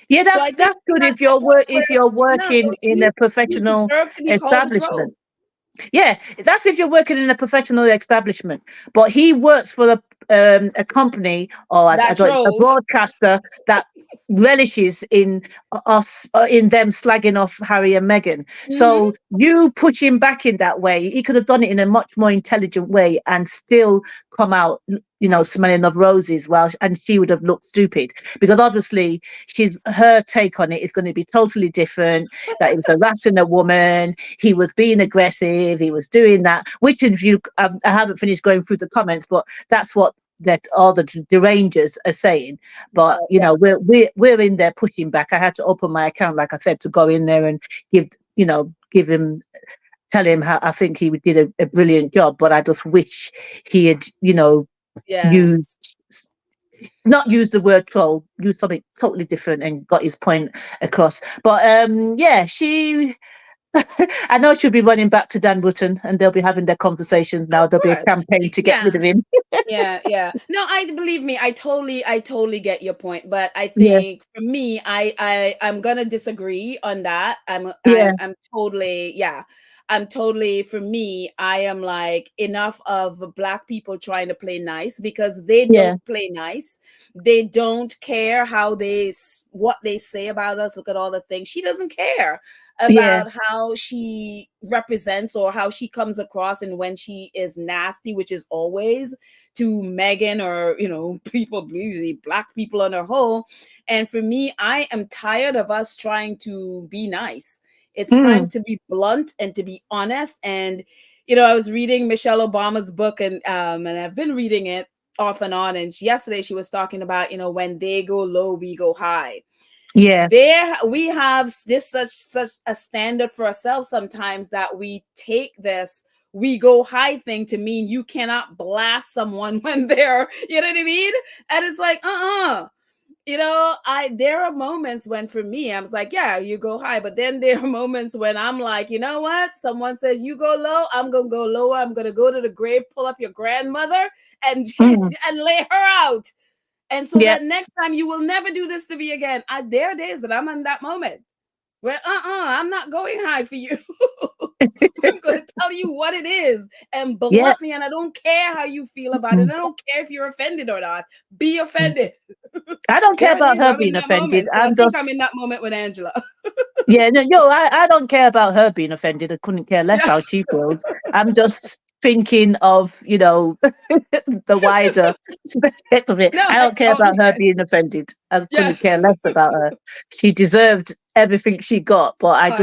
Yeah, So I think that's good we're at the point if where you're no, working in a you professional deserve to be called a troll. establishment. Yeah, that's if you're working in a professional establishment. But he works for a company or That a trolls. broadcaster that relishes in us in them slagging off Harry and Meghan. Hmm. So you push him back in that way. He could have done it in a much more intelligent way and still come out, you know, smelling of roses. Well, and she would have looked stupid because obviously her take on it is going to be totally different. That he was harassing a woman, he was being aggressive, he was doing that. Which, if you, I haven't finished going through the comments, but that's what that all the derangers are saying. But you Yeah, know, we're in there pushing back. I had to open my account, like I said, to go in there and give, you know, give him, tell him how I think he did a brilliant job. But I just wish he had, you know, yeah. used not use the word troll, use something totally different and got his point across. But yeah, she I know she'll be running back to Dan Button and they'll be having their conversations now. Of There'll be a course. campaign to get rid Yeah. of him. Yeah, yeah. No, I believe me, I totally get your point, but I Yeah, think for me, I'm gonna disagree on that. yeah, I'm totally, yeah. I'm totally, for me, I am like enough of black people trying to play nice because they yeah, don't play nice. They don't care how what they say about us. Look at all the things. She doesn't care yeah. about how she represents or how she comes across and when she is nasty, which is always to Meghan or, people, black people on a whole. And for me, I am tired of us trying to be nice. It's time Mm, to be blunt and to be honest. And, I was reading Michelle Obama's book and I've been reading it off and on. And yesterday she was talking about, when they go low, we go high. yeah. There we have this such a standard for ourselves sometimes that we take this we go high thing to mean you cannot blast someone when they're, you know what I mean? And it's like, I there are moments when for me I was like, yeah, you go high, but then there are moments when I'm like, you know what, someone says you go low, I'm gonna go lower, I'm gonna go to the grave, pull up your grandmother and Mm, and lay her out, and so yeah. that next time you will never do this to me again. There are days that I'm in that moment where, I'm not going high for you. I'm going to tell you what it is and Yeah. bluntly, and I don't care how you feel about it. Mm, I don't care if you're offended or not. Be mm. offended. I don't care There are about days her I'm in being that offended. moment. So I I'm think I'm just in that moment with Angela. yeah, no, yo, I don't care about her being offended. I couldn't care less Yeah. how she feels. I'm just thinking of, you know, the wider spectrum of it. No, I I don't care totally about her get. being offended. I Yeah. couldn't care less about her. She deserved everything she got, but I know.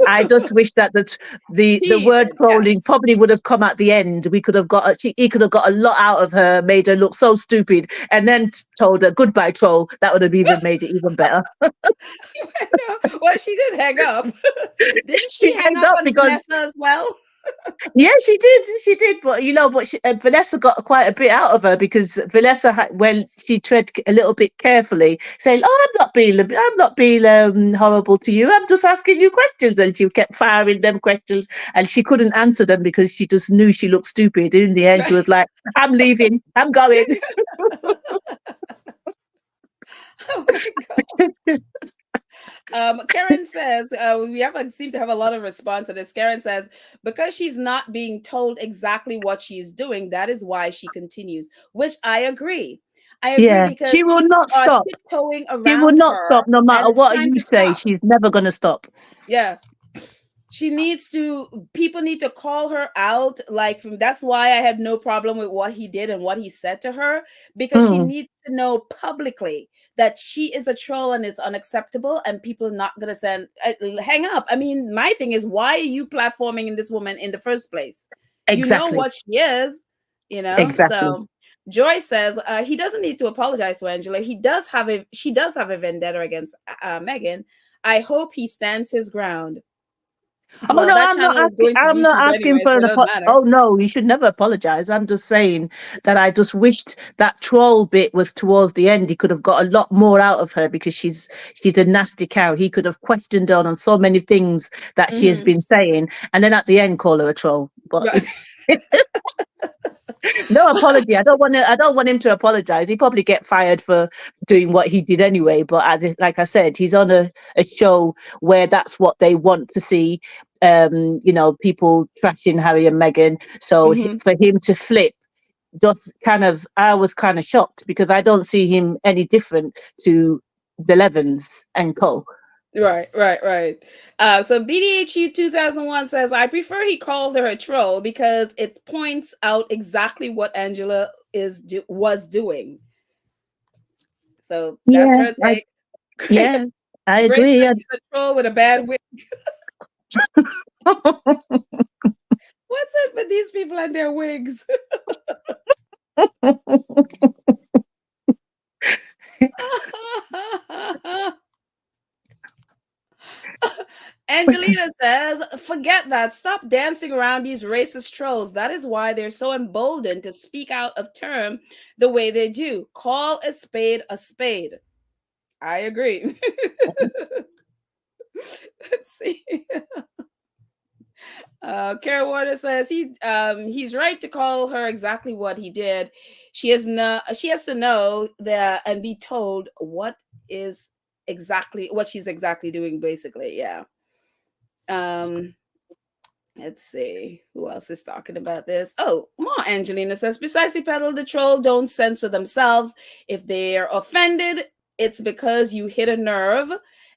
I just wish that the He word did. Yeah. trolling probably would have come at the end. We could have he could have got a lot out of her, made her look so stupid, and then told her goodbye, troll. That would have even made it even better. I know. Well, she did hang up. Didn't She she hang hanged up up on because Vanessa as well? yeah, she did. But you know, Vanessa got quite a bit out of her because Vanessa, when she tread a little bit carefully, saying, "Oh, I'm not being horrible to you. I'm just asking you questions," and she kept firing them questions, and she couldn't answer them because she just knew she looked stupid. In the end, she was Right. like, "I'm leaving. I'm going." Oh my God. Karen says, we haven't seem to have a lot of response to this. Karen says, because she's not being told exactly what she's doing, that is why she continues, which I agree. I agree Yeah, because she will people not are stop. tiptoeing She will around not her stop, no and matter it's what time you to say. stop. She's never gonna stop. Yeah. She needs to People need to call her out, like, from that's why I had no problem with what he did and what he said to her, because she Mm, needs to know publicly that she is a troll and it's unacceptable and people are not going to send hang up. I mean, my thing is, why are you platforming in this woman in the first place? You know exactly, what she is, exactly. so Joy says he doesn't need to apologize to Angela. She does have a vendetta against Meghan. I hope he stands his ground. Oh Well, no, that channel is going to I'm not YouTube asking anyway, for so it an doesn't matter. Oh no, you should never apologize. I'm just saying that I just wished that troll bit was towards the end. He could have got a lot more out of her because she's a nasty cow. He could have questioned her on so many things that she has Hmm. been saying, and then at the end call her a troll. But Right. no apology. I don't want him to apologize. He probably get fired for doing what he did anyway. But like I said, he's on a show where that's what they want to see. People trashing Harry and Meghan. So Hmm. for him to flip, just kind of, I was kind of shocked because I don't see him any different to the Levins and co. Right, right, right. So BDHU 2001 says, I prefer he called her a troll because it points out exactly what Angela was doing. So that's Yeah, her take. yeah, I Grace agree. says she's a troll with a bad wig. What's it with these people and their wigs? Angelina says, forget that. Stop dancing around these racist trolls. That is why they're so emboldened to speak out of term the way they do. Call a spade a spade. I agree. Let's see. Kara Warner says he's right to call her exactly what he did. She has to know that and be told is what she's exactly doing, basically. Yeah. Um Let's see who else is talking about this. Oh, more Angelina says precisely pedal the troll don't censor themselves. If they're offended, it's because you hit a nerve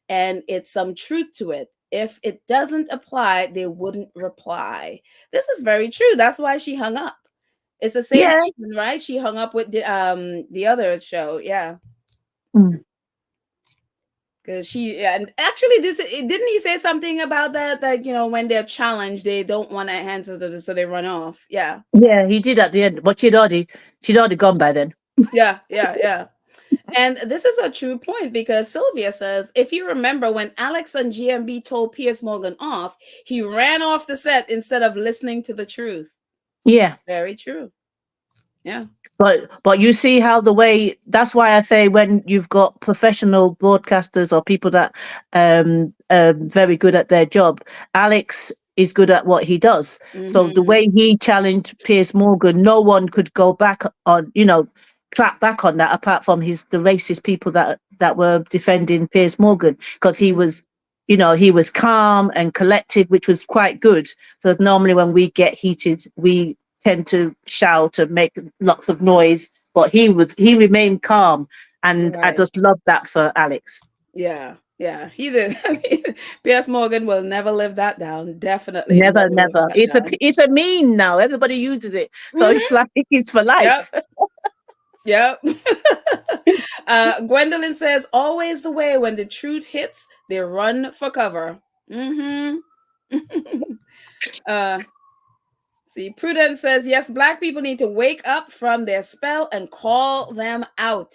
and it's some truth to it. If it doesn't apply, they wouldn't reply. This is very true. That's why she hung up. It's the same Yeah. reason, right? She hung up with the other show. Yeah. Mm. Because and actually, didn't he say something about that when they're challenged, they don't want to answer, so they run off. Yeah, Yeah, he did at the end, but she'd already gone by then. yeah, yeah, yeah. And this is a true point because Sylvia says, if you remember when Alex on GMB told Piers Morgan off, he ran off the set instead of listening to the truth. Yeah. Very true. Yeah. But you see how the way that's why I say when you've got professional broadcasters or people that are very good at their job, Alex is good at what he does. So the Mm-hmm. way he challenged Piers Morgan, no one could go back on, clap back on that apart from the racist people that were defending Piers Morgan because he was calm and collected, which was quite good. So normally when we get heated, we tend to shout and make lots of noise, but he remained calm, and I Right. just love that for Alex. Yeah. Yeah. He did. I mean, Piers Morgan will never live that down. Definitely Never, never live never. that down. It's a meme now. Everybody uses it, so it's Mm-hmm. like it's for Yep. life. Yep. Gwendolyn says, always the way when the truth hits, they run for cover. Mm-hmm. uh, see, Prudence says, yes, Black people need to wake up from their spell and call them out.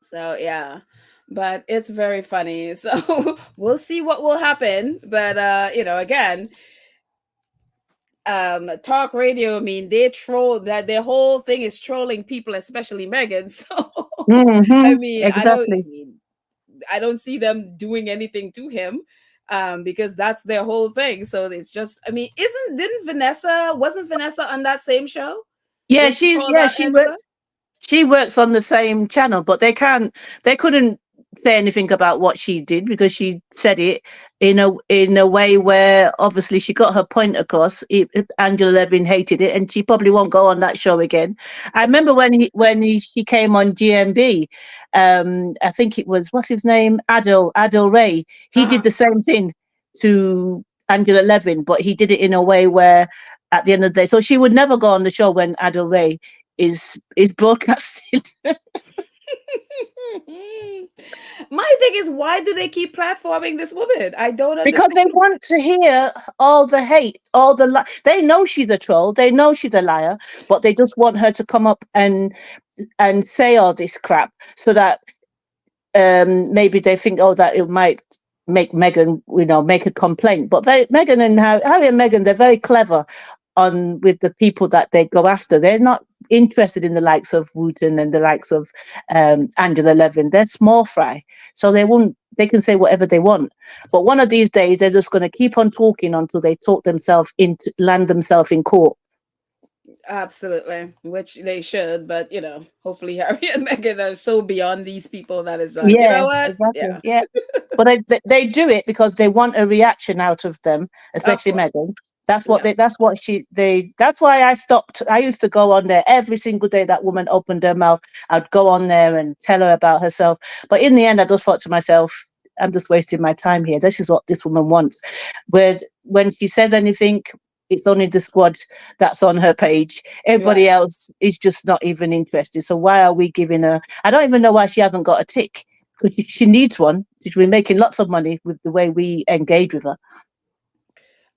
So, yeah. But it's very funny. So we'll see what will happen. But again, talk radio, I mean, they troll that their whole thing is trolling people, especially Megan. So I mean, Exactly. I don't see them doing anything to him, because that's their whole thing. So it's just, I mean, wasn't Vanessa on that same show Yeah, when she called out she Angela? works. She works on the same channel, but they couldn't say anything about what she did because she said it in a way where obviously she got her point across. Angela Levin hated it, and she probably won't go on that show again. I remember she came on GMB. I think it was what's his name, Adil Ray. He did Uh-huh. the same thing to Angela Levin, but he did it in a way where at the end of the day, so she would never go on the show when Adil Ray is broadcasting. My thing is, why do they keep platforming this woman? I don't Because understand. they want to hear all the hate, all the they know she's a troll, they know she's a liar, but they just want her to come up and say all this crap so that maybe they think, oh, that it might make Meghan, make a complaint. But Meghan and Harry and Meghan, they're very clever on with the people that they go after. They're not interested in the likes of Wooten and the likes of Angela Levin. They're small fry, so they won't. They can say whatever they want. But one of these days, they're just going to keep on talking until they talk themselves into land themselves in court. Absolutely, which they should, but hopefully Harry and Meghan are so beyond these people that is like, you Yeah, know what? exactly. Yeah, Yeah. But they do it because they want a reaction out of them, of especially course. Megan. That's what Yeah. they. That's what they. That's why I stopped. I used to go on there every single day that woman opened her mouth. I'd go on there and tell her about herself. But in the end, I just thought to myself, I'm just wasting my time here. This is what this woman wants. When she said anything, it's only the squad that's on her page. Everybody Right. else is just not even interested. So why are we giving her? I don't even know why she hasn't got a tick, because she needs one. She's been making lots of money with the way we engage with her.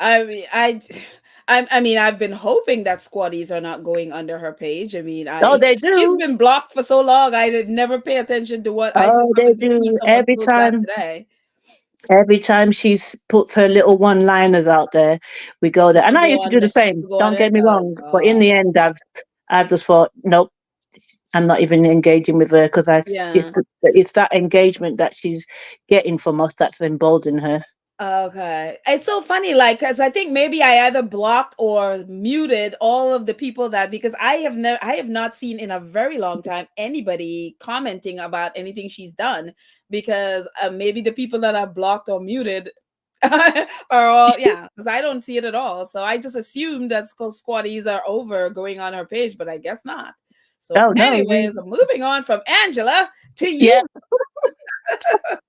I mean, I mean, I've been hoping that squaddies are not going under her page. I mean, Oh, I they she's do. been blocked for so long. I did never pay attention to what. I just Oh, they happened to see do. someone post that today. Every time puts her little one-liners out there, we go there. And You I go used to do on the it. same. You go on Don't it. get me Oh wrong. But in the gosh. end, I've just thought, nope, I'm not even engaging with her, because Yeah. it's that engagement that she's getting from us that's emboldening her. Okay. It's so funny, like, because I think maybe I either blocked or muted all of the people that, because I have not seen in a very long time anybody commenting about anything she's done, because maybe the people that I've blocked or muted are all, yeah, because I don't see it at all. So I just assumed that squatties are over going on her page, but I guess not. So, Oh no, anyways, moving on from Angela to yeah. you.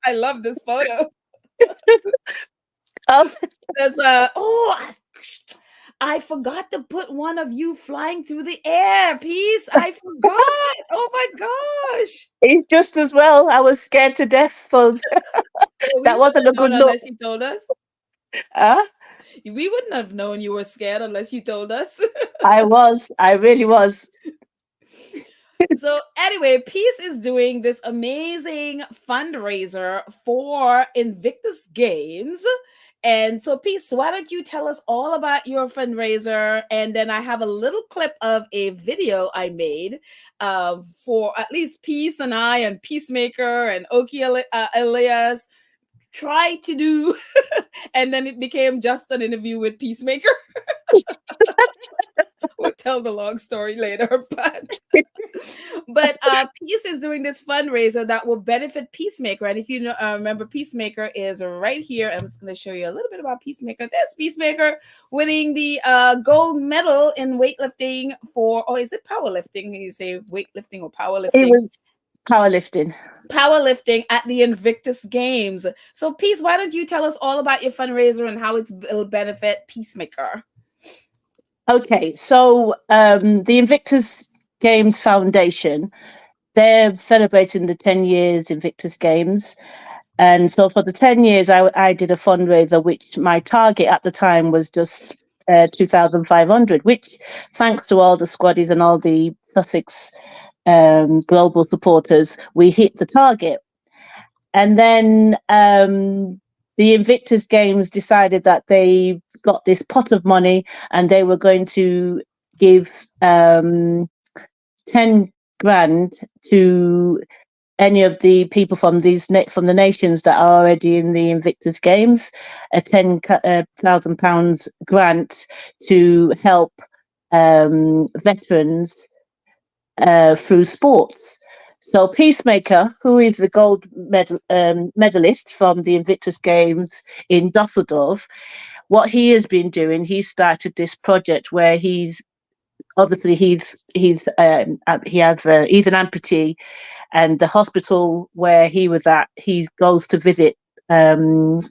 I love this photo. Oh, That's I forgot to put one of you flying through the air. Peace. I forgot. Oh my gosh. it's just as well. I was scared to death, so Well, we that wouldn't wasn't a have good known look. unless you told us. Huh? We wouldn't have known you were scared unless you told us. I was. I really was. So anyway, Peace is doing this amazing fundraiser for Invictus Games. And so, Peace, why don't you tell us all about your fundraiser? And then I have a little clip of a video I made for at least Peace and I and Peacemaker and Oki Elias tried to do. And then it became just an interview with Peacemaker. We'll tell the long story later, but Peace is doing this fundraiser that will benefit Peacemaker. And if you remember, Peacemaker is right here. I'm just going to show you a little bit about Peacemaker. This Peacemaker winning the gold medal in weightlifting for, oh, is it powerlifting? You say weightlifting or It powerlifting? was powerlifting. Powerlifting at the Invictus Games. So, Peace, why don't you tell us all about your fundraiser and how it'll benefit Peacemaker? Okay, so the Invictus Games Foundation, they're celebrating the 10 years Invictus Games. And so for the 10 years, I did a fundraiser, which my target at the time was just 2,500, which, thanks to all the squaddies and all the Sussex global supporters, we hit the target. And then the Invictus Games decided that they got this pot of money and they were going to give 10 grand to any of the people from from the nations that are already in the Invictus Games, a £10,000 grant to help veterans through sports. So Peacemaker, who is the gold medalist from the Invictus Games in Dusseldorf, what he has been doing, he started this project where he's obviously he's an amputee, and the hospital where he was at, he goes to visit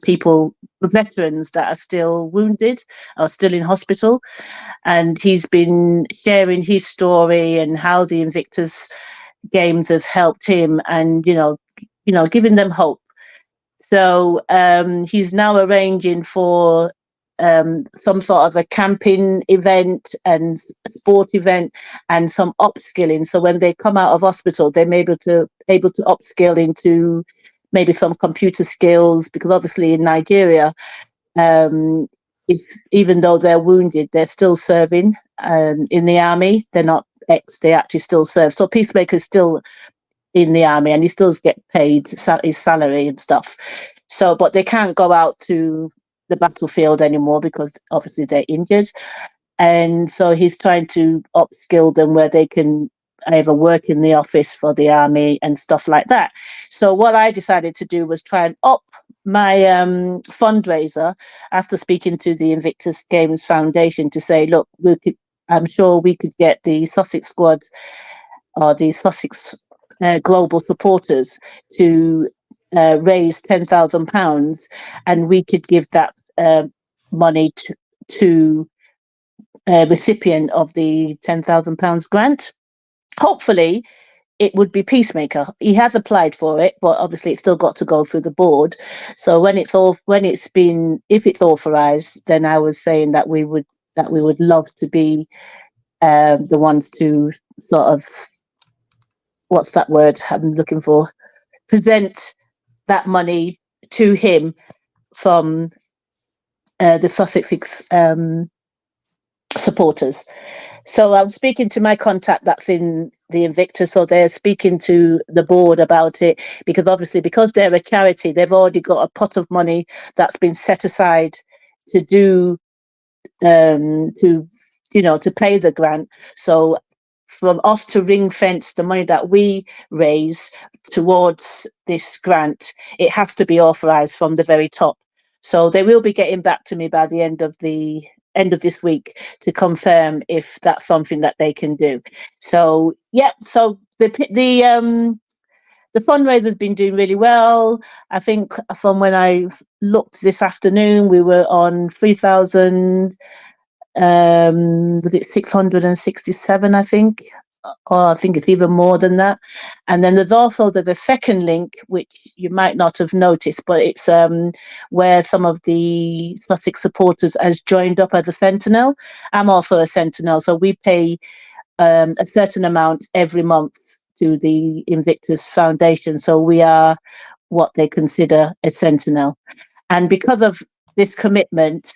people, veterans that are still wounded or still in hospital, and he's been sharing his story and how the Invictus Games has helped him, and giving them hope. So he's now arranging for some sort of a camping event and sport event and some upskilling. So when they come out of hospital, they're able to upskill into maybe some computer skills, because obviously in Nigeria, if, even though they're wounded, they're still serving in the army. They're not ex, they actually still serve. So peacemakers still in the army, and he still get paid his salary and stuff. So, but they can't go out to the battlefield anymore because obviously they're injured. And so he's trying to upskill them where they can either work in the office for the army and stuff like that. So what I decided to do was try and up my fundraiser after speaking to the Invictus Games Foundation to say, look, I'm sure we could get the Sussex squad or the Sussex global supporters to raise £10,000, and we could give that money to recipient of the £10,000 grant. Hopefully, it would be Peacemaker. He has applied for it, but obviously it's still got to go through the board. So if it's authorised, then I was saying that we would love to be the ones to sort of, what's that word I'm looking for? Present that money to him from the Sussex supporters. So I'm speaking to my contact that's in the Invictus, so they're speaking to the board about it, because obviously, because they're a charity, they've already got a pot of money that's been set aside to do to pay the grant. So from us to ring fence the money that we raise towards this grant, it has to be authorised from the very top. So they will be getting back to me by the end of this week to confirm if that's something that they can do. So yeah, so the fundraiser has been doing really well. I think from when I looked this afternoon, we were on 3,000. Was it 667? I think, or I think it's even more than that. And then there's also the second link, which you might not have noticed, but it's where some of the Sussex supporters has joined up as a sentinel. I'm also a sentinel, so we pay a certain amount every month to the Invictus Foundation. So we are what they consider a sentinel. And because of this commitment,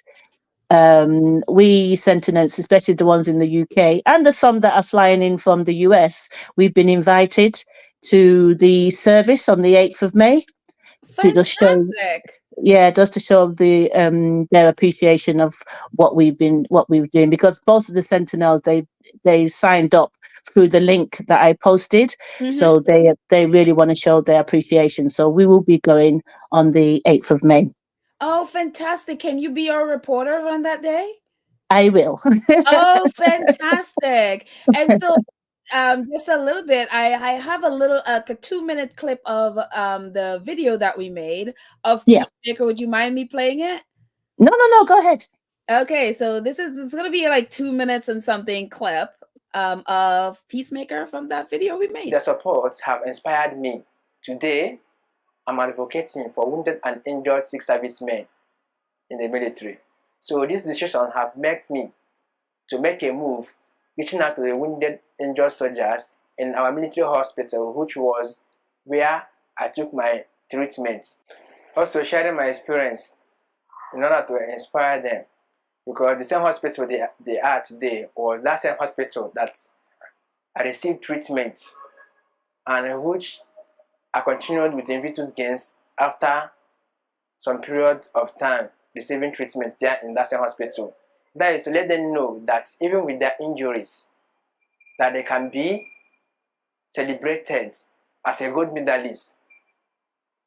we sentinels, especially the ones in the UK, and the some that are flying in from the US, we've been invited to the service on the 8th of May to just show, just to show their appreciation of what we were doing, because both of the sentinels they signed up through the link that I posted. So they really want to show their appreciation. So we will be going on the 8th of May. Oh, fantastic. Can you be our reporter on that day? I will. Oh, fantastic. And so just a little bit, I have a 2-minute clip of the video that we made of Yeah. Peacemaker. Would you mind me playing it? No, go ahead. Okay, so it's gonna be like 2 minutes and something clip of Peacemaker from that video we made. The supports have inspired me. Today, I'm advocating for wounded and injured Sikh servicemen in the military. So this decision have made me to make a move, reaching out to the wounded, injured soldiers in our military hospital, which was where I took my treatment. Also sharing my experience in order to inspire them, because the same hospital they are today was that same hospital that I received treatment, and which I continued with Invictus Games after some period of time receiving treatment there in that same hospital. That is to let them know that even with their injuries, that they can be celebrated as a gold medalist,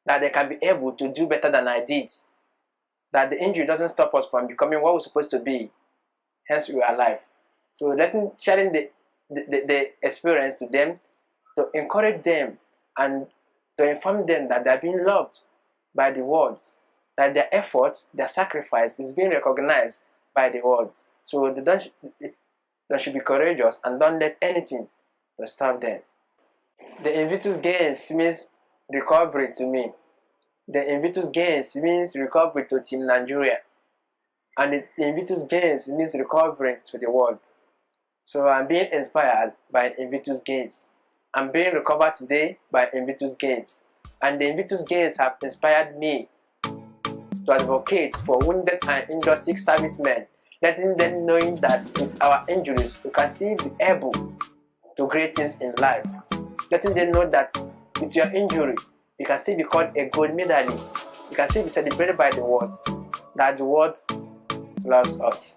that they can be able to do better than I did, that the injury doesn't stop us from becoming what we're supposed to be, hence we are alive. So sharing the experience to them, to encourage them and to inform them that they're being loved by the world, that their efforts, their sacrifice is being recognized by the world. So they should be courageous and don't let anything to stop them. The Invictus Games means recovery to me. The Invictus Games means recovery to Team Nigeria. And the Invictus Games means recovery to the world. So I'm being inspired by Invictus Games. I'm being recovered today by Invictus Games. And the Invictus Games have inspired me to advocate for wounded and injured Sikh servicemen, letting them knowing that with our injuries we can still be able to great things in life. Letting them know that with your injury you can still be called a gold medalist. You can still be celebrated by the world, that the world loves us.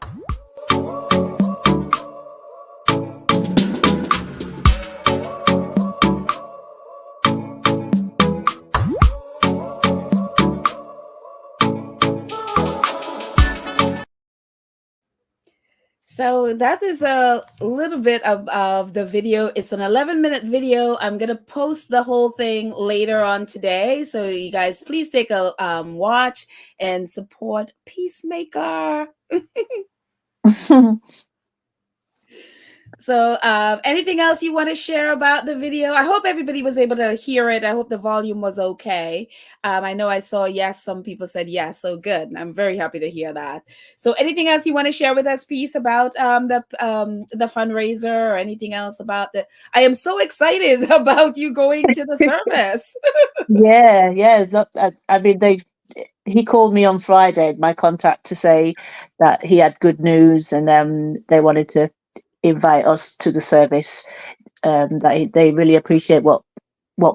So that is a little bit of the video. It's an 11-minute video. I'm going to post the whole thing later on today. So you guys, please take a watch and support Peacemaker. So anything else you want to share about the video? I hope everybody was able to hear it. I hope the volume was okay. I know I saw yes, some people said yes, so good. I'm very happy to hear that. So anything else you want to share with us, Peace, about the fundraiser or anything else about the... I am so excited about you going to the service. Yeah. Look, I mean, he called me on Friday, my contact, to say that he had good news and they wanted to invite us to the service. That they really appreciate what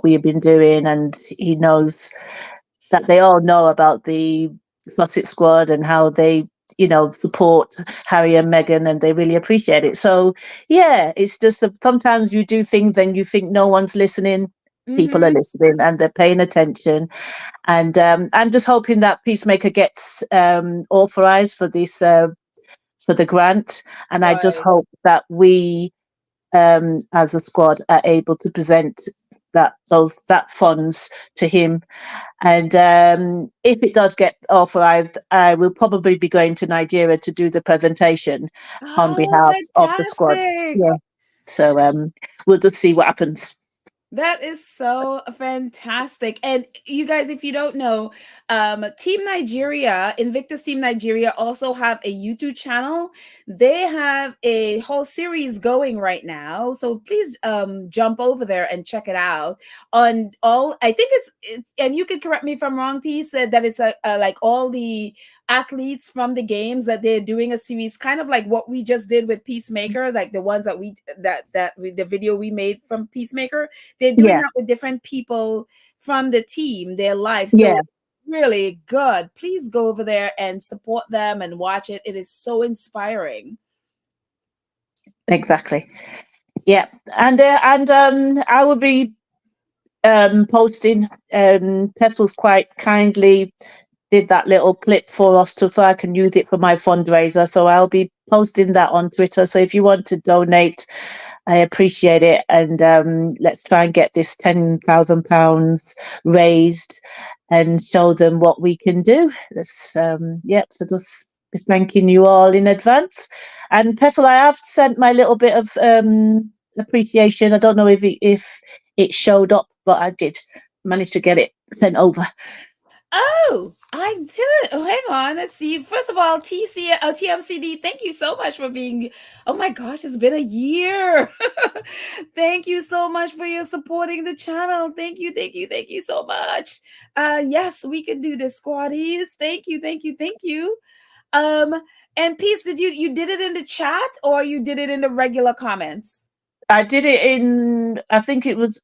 we have been doing, and he knows that they all know about the Sussex squad and how they, support Harry and Meghan, and they really appreciate it. So yeah, it's just that sometimes you do things and you think no one's listening. People are listening and they're paying attention. And I'm just hoping that Peacemaker gets authorized for this for the grant, and I just hope that we, as a squad, are able to present that funds to him. And if it does get authorized, I will probably be going to Nigeria to do the presentation on behalf of the squad. Yeah. So we'll just see what happens. That is so fantastic. And you guys, if you don't know, Team Nigeria, Invictus Team Nigeria, also have a YouTube channel. They have a whole series going right now. So please jump over there and check it out. On all, I think and you can correct me if I'm wrong, Peace, that it's like all the athletes from the games that they're doing a series, kind of like what we just did with Peacemaker, like the ones that the video we made from Peacemaker. They're doing that with different people from the team, their lives. So really good. Please go over there and support them and watch it. It is so inspiring. Exactly. Yeah. And I will be posting. Petals quite kindly did that little clip for us so I can use it for my fundraiser. So I'll be posting that on Twitter. So if you want to donate, I appreciate it. And let's try and get this £10,000 raised and show them what we can do. So just thanking you all in advance. And Petal, I have sent my little bit of appreciation. I don't know if it showed up, but I did manage to get it sent over. Oh, I didn't. Oh, hang on. Let's see. First of all, TMCD, thank you so much for being... Oh my gosh, it's been a year. Thank you so much for your supporting the channel. Thank you so much. Yes, we can do this, squaddies. Thank you. And Peace, did you did it in the chat or you did it in the regular comments? I did it in, I think it was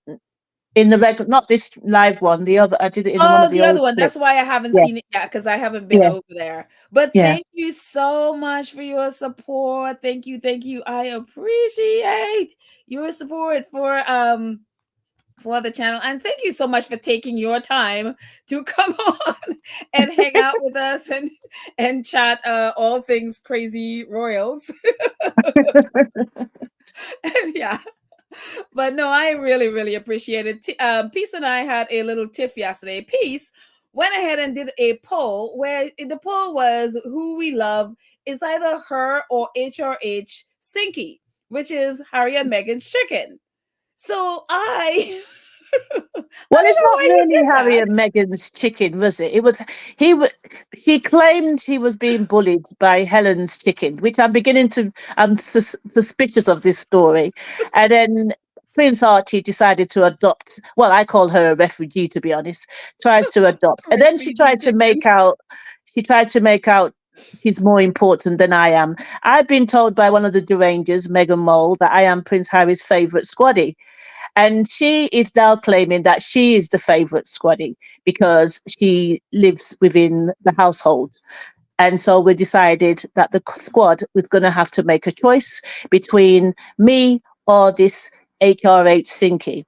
in the regular, not this live one, the other. I did it in one of the other one. clips. That's why I haven't seen it yet, because I haven't been over there. But thank you so much for your support. Thank you. I appreciate your support for the channel, and thank you so much for taking your time to come on and hang out with us and chat all things crazy royals. And yeah. But no, I really appreciate it. Peace and I had a little tiff yesterday. Peace went ahead and did a poll where the poll was who we love is either her or HRH Sinky, which is Harry and Meghan's chicken. So well, it's not really Harry and Meghan's chicken, was it? It was he claimed he was being bullied by Helen's chicken, which I'm suspicious of this story. And then Prince Archie decided to adopt. Well, I call her a refugee, to be honest. Tries to adopt, and then she Refugee tried to chicken. make out. She tried to make out she's more important than I am. I've been told by one of the derangers, Meghan Mole, that I am Prince Harry's favourite squaddy. And she is now claiming that she is the favourite squaddy because she lives within the household. And so we decided that the squad was going to have to make a choice between me or this HRH Sinky.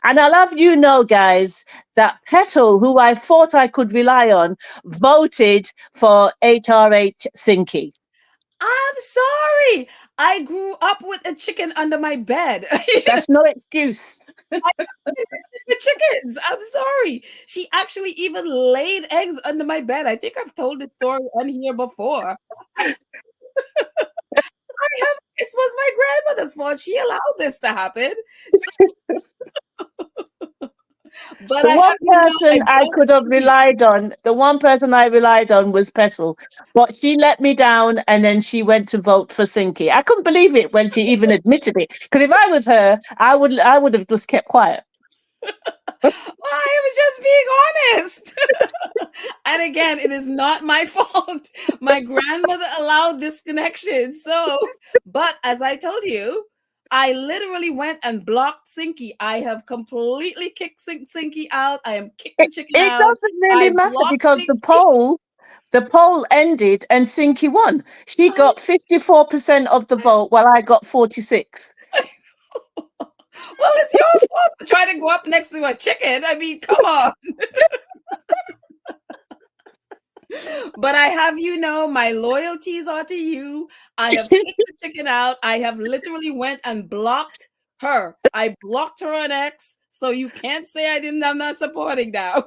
And I'll have you know, guys, that Petal, who I thought I could rely on, voted for HRH Sinky. I'm sorry. I grew up with a chicken under my bed. That's no excuse. The chickens. I'm sorry. She actually even laid eggs under my bed. I think I've told this story on here before. It was my grandmother's fault. She allowed this to happen. But The I one have you know, I person I vote could have Sinky. relied on, the one person I relied on was Petal. But she let me down and then she went to vote for Sinky. I couldn't believe it when she even admitted it. Because if I was her, I would have just kept quiet. I was just being honest. And again, it is not my fault. My grandmother allowed this connection. So, but as I told you, I literally went and blocked Sinky. I have completely kicked Sinky out. I am kicked the chicken It out. doesn't really I matter blocked because the Sinky. poll ended and Sinky won. She I, got 54% of the vote while I got 46. well, it's your fault for trying to go up next to a chicken. I mean, come on. But I have you know, my loyalties are to you. I have kicked the chicken out. I have literally went and blocked her. I blocked her on X, so you can't say I didn't. I'm not supporting now.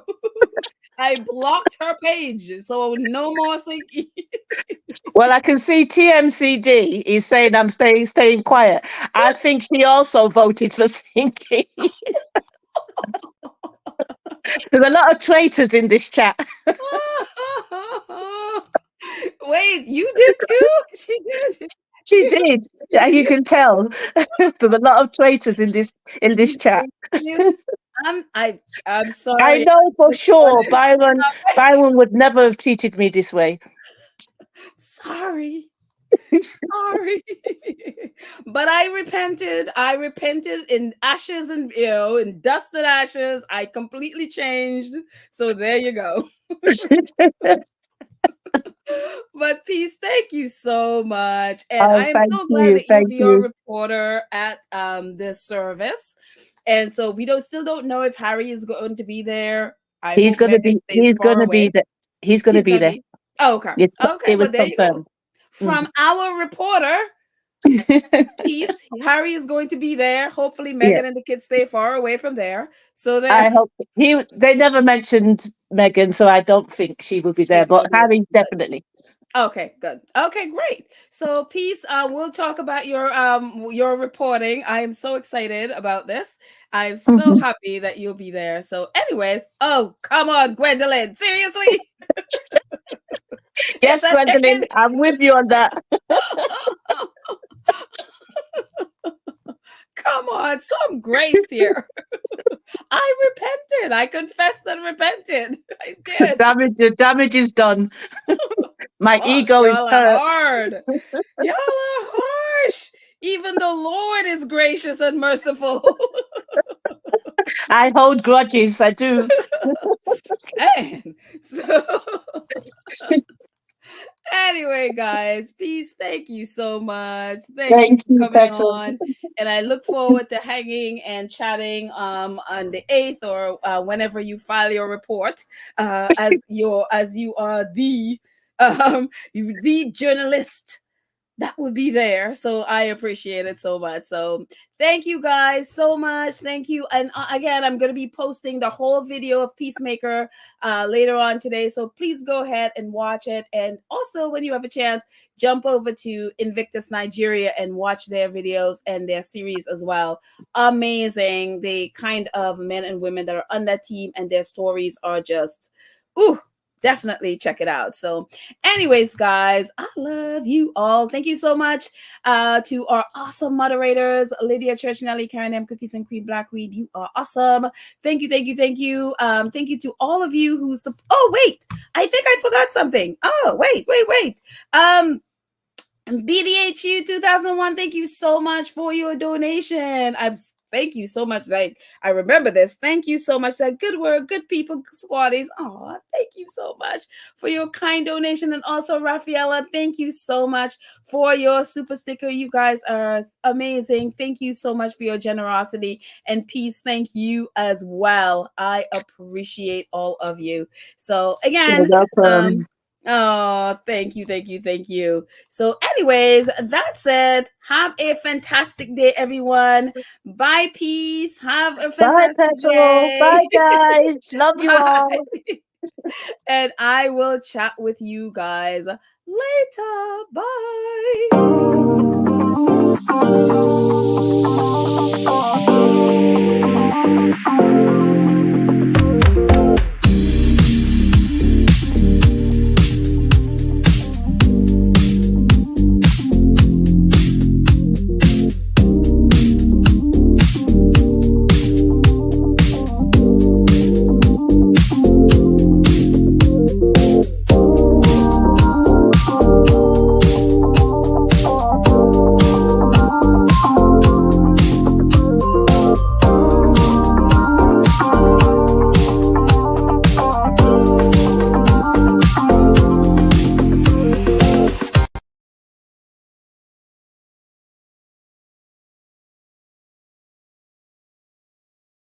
I blocked her page, so no more Sinky. Well, I can see TMCD is saying I'm staying quiet. I think she also voted for Sinky. There's a lot of traitors in this chat. Wait, you did too? She did. She did. Yeah, you can tell. There's a lot of traitors in this chat. Thank you. I'm I sorry. know for This sure one- Byron would never have treated me this way. Sorry. Sorry. But I repented. I repented in ashes and in dust and ashes. I completely changed. So there you go. But Peace, thank you so much. And Oh, I am thank so glad you. that you'll Thank be our you. reporter at this service. And so we still don't know if Harry is going to be there. I He's hope gonna Meghan be stays far away. there. He's gonna He's be gonna there. be. Oh, okay. Okay. It was Well, there you go. confirmed. From our reporter, Peace, Harry is going to be there. Hopefully, Yeah. Meghan and the kids stay far away from there. So I there, hope they never mentioned Meghan, so I don't think she will be there. she's But gonna be there. Harry Good. definitely. Okay, good. Okay, great. So, Peace, we'll talk about your reporting. I am so excited about this. I'm so Mhm. happy that you'll be there. So, anyways, oh come on, Gwendolyn, seriously, it's Yes, a Gwendolyn, chicken. I'm with you on that. Come on, some grace here. I repented. I confessed and repented. I did. The damage is done. My Gosh, ego is y'all are hurt. hard. Y'all are harsh. Even the Lord is gracious and merciful. I hold grudges. I do. Man. So anyway, guys, Peace. Thank you so much. Thank you Thank for you, coming Petal. on. And I look forward to hanging and chatting on the 8th or whenever you file your report as you are the journalist that would be there. So I appreciate it so much. So thank you guys so much. Thank you. And again, I'm going to be posting the whole video of Peacemaker later on today. So please go ahead and watch it. And also, when you have a chance, jump over to Invictus Nigeria and watch their videos and their series as well. Amazing. The kind of men and women that are on that team and their stories are just, ooh, definitely check it out. So anyways, guys, I love you all. Thank you so much to our awesome moderators, Lydia Church, Nelly, Karen M, Cookies and Cream, Blackweed. You are awesome. Thank you, thank you, thank you. Thank you to all of you who oh wait, I think I forgot something. Oh wait. BDHU 2001, thank you so much for your donation. Thank you so much. Like, I remember this. Thank you so much. That good work, good people, squaddies. Oh, thank you so much for your kind donation. And also, Rafaela, thank you so much for your super sticker. You guys are amazing. Thank you so much for your generosity. And peace, thank you as well. I appreciate all of you. So again, You're welcome. oh, thank you. So, anyways, that said, have a fantastic day, everyone. Bye, peace. Have a Bye, fantastic Petrol. Bye, day. guys. Love you Bye. all. And I will chat with you guys later. Bye.